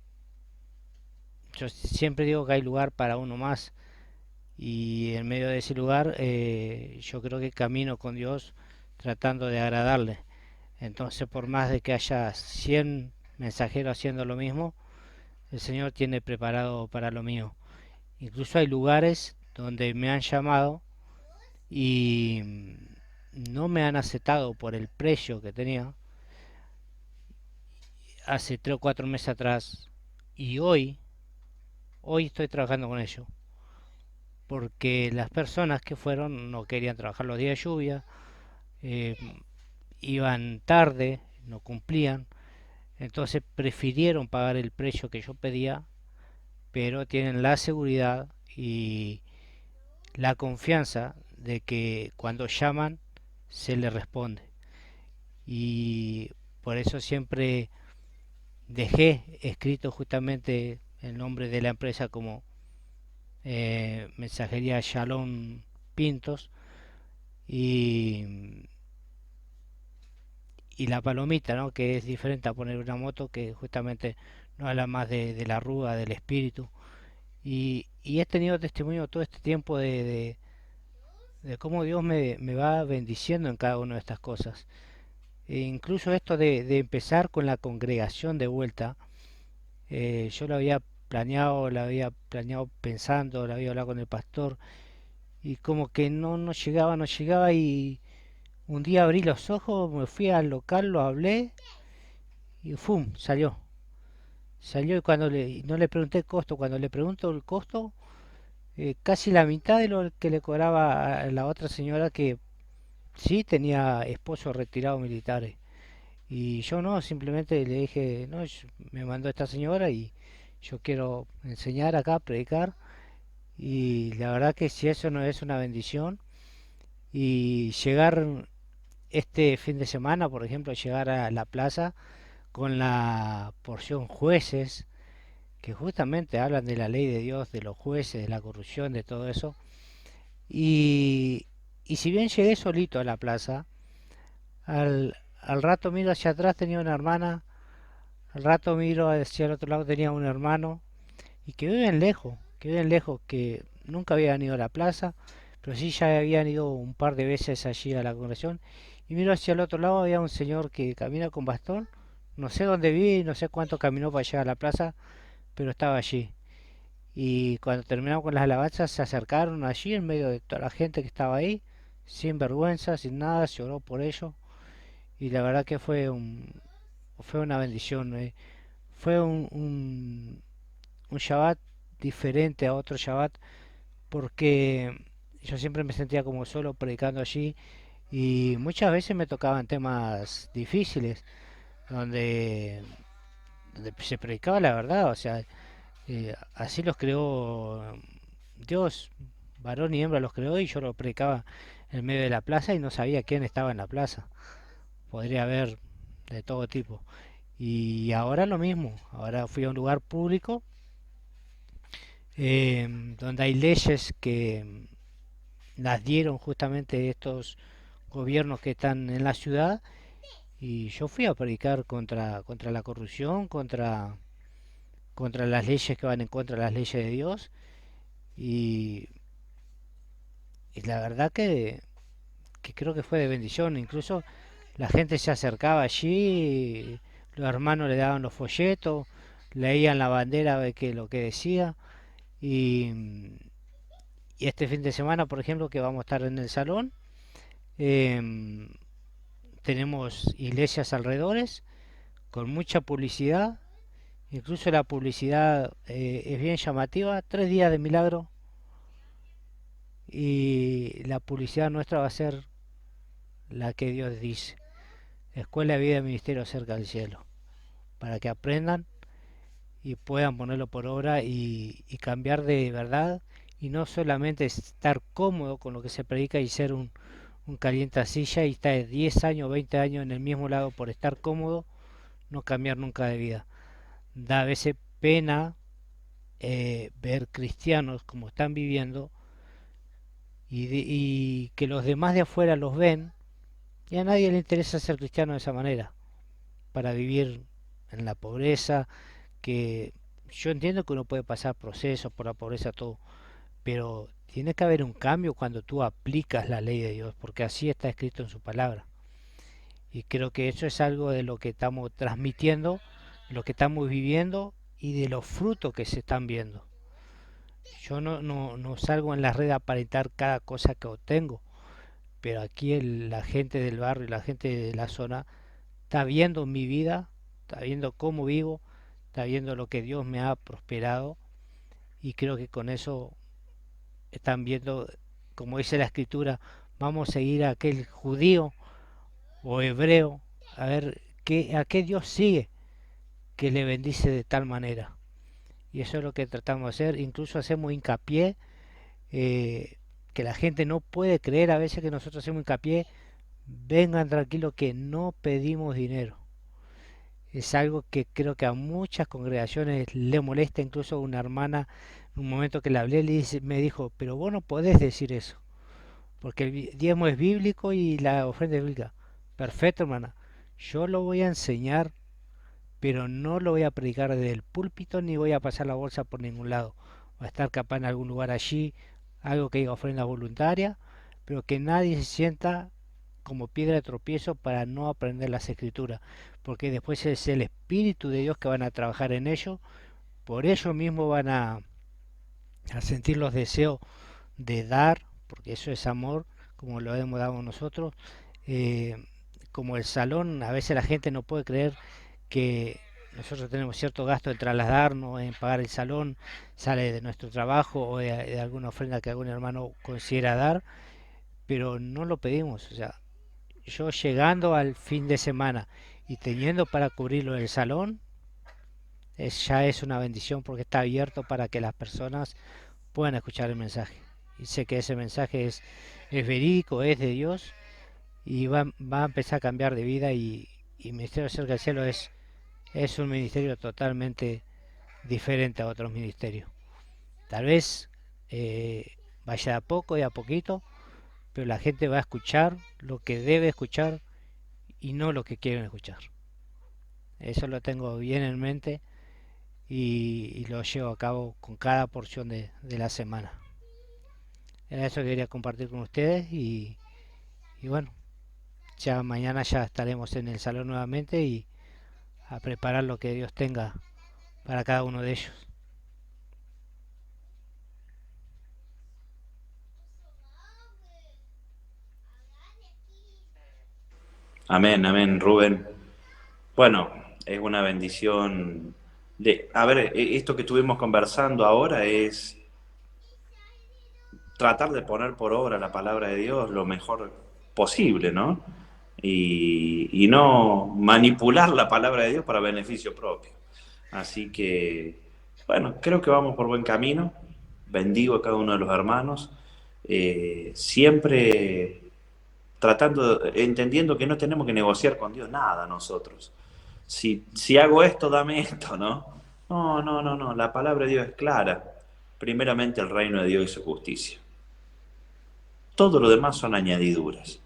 yo siempre digo que hay lugar para uno más y en medio de ese lugar yo creo que camino con Dios tratando de agradarle. Entonces, por más de que haya 100 mensajeros haciendo lo mismo, el Señor tiene preparado para lo mío. Incluso hay lugares donde me han llamado y no me han aceptado por el precio que tenía hace 3 o 4 meses atrás, y hoy estoy trabajando con ellos porque las personas que fueron no querían trabajar los días de lluvia, eh, iban tarde, no cumplían, entonces prefirieron pagar el precio que yo pedía, pero tienen la seguridad y la confianza de que cuando llaman se les responde. Y por eso siempre dejé escrito justamente el nombre de la empresa como Mensajería Shalom Pintos, y, y la palomita, ¿no? Que es diferente a poner una moto, que justamente no habla más de la arruga, del espíritu. Y he tenido testimonio todo este tiempo de cómo Dios me va bendiciendo en cada una de estas cosas. E incluso esto de empezar con la congregación de vuelta, yo lo había planeado pensando, lo había hablado con el pastor, y como que no llegaba, y un día abrí los ojos, me fui al local, lo hablé y ¡fum! Salió, y cuando no le pregunté el costo, cuando le pregunto el costo, casi la mitad de lo que le cobraba a la otra señora que sí tenía esposos retirados militares. Y yo no, simplemente le dije, no, me mandó esta señora y yo quiero enseñar acá, predicar. Y la verdad que si eso no es una bendición, y llegar este fin de semana, por ejemplo, llegar a la plaza con la porción jueces, que justamente hablan de la ley de Dios, de los jueces, de la corrupción, de todo eso. Y, y si bien llegué solito a la plaza, al rato miro hacia atrás, tenía una hermana, al rato miro hacia el otro lado, tenía un hermano, y que viven lejos, que nunca habían ido a la plaza, pero sí ya habían ido un par de veces allí a la congregación. Y miro hacia el otro lado, había un señor que camina con bastón, No sé dónde vi, no sé cuánto caminó para llegar a la plaza, pero estaba allí. Y cuando terminamos con las alabanzas se acercaron allí en medio de toda la gente que estaba ahí, sin vergüenza, sin nada, se oró por ello. Y la verdad que fue una bendición. Fue un Shabbat diferente a otro Shabbat porque yo siempre me sentía como solo predicando allí y muchas veces me tocaban temas difíciles donde se predicaba la verdad, o sea, así los creó Dios, varón y hembra los creó y yo lo predicaba en medio de la plaza y no sabía quién estaba en la plaza. Podría haber de todo tipo. Y ahora lo mismo, ahora fui a un lugar público donde hay leyes que las dieron justamente estos gobiernos que están en la ciudad y yo fui a predicar contra la corrupción, contra las leyes que van en contra de las leyes de Dios y, y la verdad que creo que fue de bendición, incluso la gente se acercaba allí, los hermanos le daban los folletos, leían la bandera de que lo que decía y, y este fin de semana por ejemplo que vamos a estar en el salón, eh, tenemos iglesias alrededores con mucha publicidad, incluso la publicidad es bien llamativa, 3 días de milagro y la publicidad nuestra va a ser la que Dios dice, Escuela de Vida y Ministerio cerca del cielo, para que aprendan y puedan ponerlo por obra y cambiar de verdad y no solamente estar cómodo con lo que se predica y ser un calientacilla y estar 10 años, 20 años en el mismo lado por estar cómodo, no cambiar nunca de vida. Da a veces pena ver cristianos como están viviendo y que los demás de afuera los ven y a nadie le interesa ser cristiano de esa manera, para vivir en la pobreza, que yo entiendo que uno puede pasar procesos por la pobreza, todo, pero tiene que haber un cambio cuando tú aplicas la ley de Dios, porque así está escrito en su palabra. Y creo que eso es algo de lo que estamos transmitiendo, lo que estamos viviendo y de los frutos que se están viendo. Yo no salgo en la red a aparentar cada cosa que obtengo, pero aquí la gente del barrio y la gente de la zona está viendo mi vida, está viendo cómo vivo, está viendo lo que Dios me ha prosperado y creo que con eso están viendo, como dice la escritura, vamos a seguir a aquel judío o hebreo, a ver a qué Dios sigue que le bendice de tal manera. Y eso es lo que tratamos de hacer, incluso hacemos hincapié, que la gente no puede creer a veces que nosotros hacemos hincapié, vengan tranquilos que no pedimos dinero. Es algo que creo que a muchas congregaciones le molesta, incluso una hermana, en un momento que le hablé, me dijo, pero vos no podés decir eso, porque el diezmo es bíblico y la ofrenda es bíblica. Perfecto, hermana, yo lo voy a enseñar, pero no lo voy a predicar desde el púlpito ni voy a pasar la bolsa por ningún lado. Va a estar capaz en algún lugar allí, algo que diga ofrenda voluntaria, pero que nadie se sienta como piedra de tropiezo para no aprender las escrituras, porque después es el Espíritu de Dios que van a trabajar en ello, por ello mismo van a sentir los deseos de dar, porque eso es amor, como lo hemos dado nosotros. Eh, como el salón, a veces la gente no puede creer que nosotros tenemos cierto gasto en trasladarnos, en pagar el salón, sale de nuestro trabajo o de alguna ofrenda que algún hermano considera dar, pero no lo pedimos. O sea, yo llegando al fin de semana y teniendo para cubrirlo el salón, ya es una bendición porque está abierto para que las personas puedan escuchar el mensaje. Y sé que ese mensaje es verídico, es de Dios y va a empezar a cambiar de vida y Ministerio Cerca del Cielo es un ministerio totalmente diferente a otros ministerios. Tal vez vaya de a poco y a poquito, pero la gente va a escuchar lo que debe escuchar y no lo que quieren escuchar. Eso lo tengo bien en mente y lo llevo a cabo con cada porción de la semana. Era eso que quería compartir con ustedes y bueno, ya mañana ya estaremos en el salón nuevamente y a preparar lo que Dios tenga para cada uno de ellos. Amén, amén, Rubén. Bueno, es una bendición a ver, esto que estuvimos conversando ahora es tratar de poner por obra la palabra de Dios lo mejor posible, ¿no? Y no manipular la palabra de Dios para beneficio propio. Así que, bueno, creo que vamos por buen camino. Bendigo a cada uno de los hermanos. Siempre entendiendo que no tenemos que negociar con Dios nada nosotros. Si hago esto, dame esto, ¿no? No, no, no, no. La palabra de Dios es clara. Primeramente el reino de Dios y su justicia. Todo lo demás son añadiduras.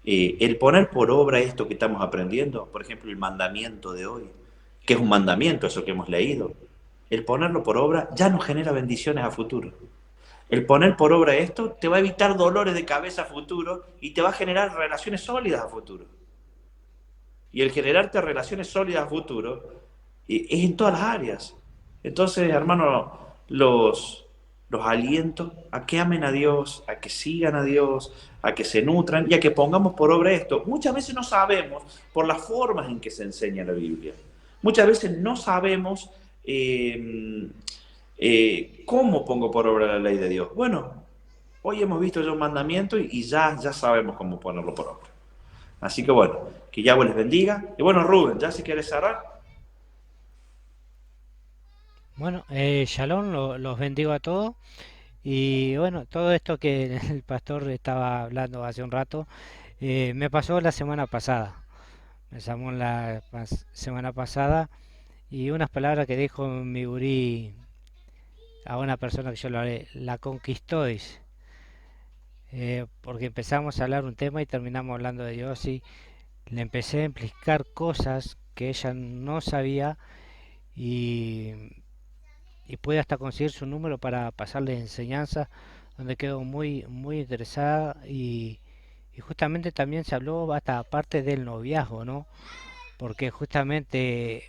El poner por obra esto que estamos aprendiendo, por ejemplo, el mandamiento de hoy, que es un mandamiento, eso que hemos leído, el ponerlo por obra ya nos genera bendiciones a futuro. El poner por obra esto te va a evitar dolores de cabeza a futuro y te va a generar relaciones sólidas a futuro. Y el generarte relaciones sólidas a futuro es en todas las áreas. Entonces, hermano, los aliento a que amen a Dios, a que sigan a Dios, a que se nutran y a que pongamos por obra esto. Muchas veces no sabemos por las formas en que se enseña la Biblia. Muchas veces no sabemos cómo pongo por obra la ley de Dios. Bueno, hoy hemos visto ya un mandamiento y ya sabemos cómo ponerlo por obra. Así que bueno, que Yahweh les bendiga. Y bueno, Rubén, ya si quieres cerrar. Bueno, Shalom, los bendigo a todos. Y bueno, todo esto que el pastor estaba hablando hace un rato, me pasó la semana pasada. Me llamó semana pasada y unas palabras que dijo mi gurí a una persona que yo lo hablé, la conquistó, dice. Porque empezamos a hablar un tema y terminamos hablando de Dios y le empecé a explicar cosas que ella no sabía y, y pude hasta conseguir su número para pasarle enseñanza, donde quedó muy interesada y justamente también se habló hasta parte del noviazgo, ¿no? Porque justamente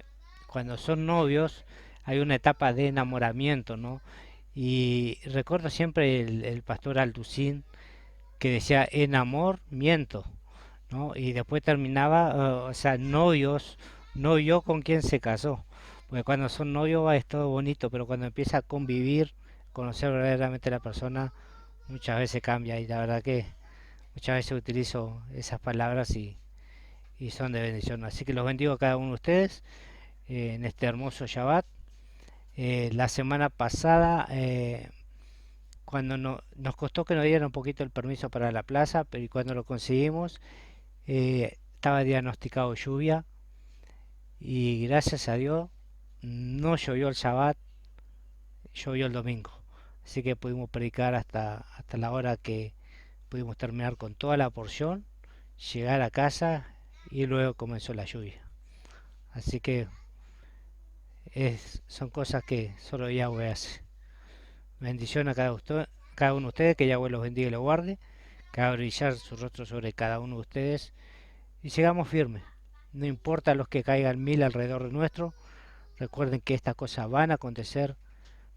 cuando son novios hay una etapa de enamoramiento, ¿no? Y recuerdo siempre el pastor Alducín que decía en amor miento, ¿no? Y después terminaba, o sea, novios, no yo con quien se casó. Porque cuando son novios es todo bonito, pero cuando empieza a convivir, conocer verdaderamente a la persona, muchas veces cambia. Y la verdad que muchas veces utilizo esas palabras y son de bendición. Así que los bendigo a cada uno de ustedes en este hermoso Shabbat. La semana pasada, cuando nos costó que nos dieran un poquito el permiso para la plaza, pero cuando lo conseguimos, estaba diagnosticado lluvia y gracias a Dios no llovió el Shabbat, llovió el domingo. Así que pudimos predicar hasta la hora que pudimos terminar con toda la porción, llegar a casa y luego comenzó la lluvia. Así que son cosas que solo Yahweh hace. Bendición a cada uno de ustedes, que Yahweh los bendiga y los guarde, que haga brillar su rostro sobre cada uno de ustedes y sigamos firmes. No importa los que caigan 1000 alrededor de nuestro, recuerden que estas cosas van a acontecer,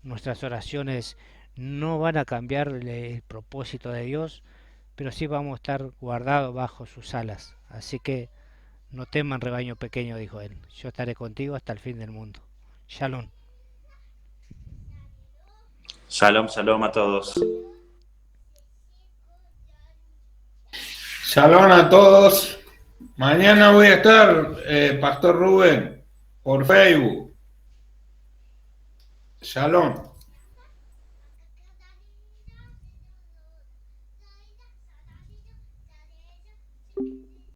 nuestras oraciones no van a cambiar el propósito de Dios, pero sí vamos a estar guardados bajo sus alas. Así que no teman, rebaño pequeño, dijo él, yo estaré contigo hasta el fin del mundo. Shalom. Shalom, shalom a todos. Shalom a todos. Mañana voy a estar, Pastor Rubén, por Facebook. Shalom.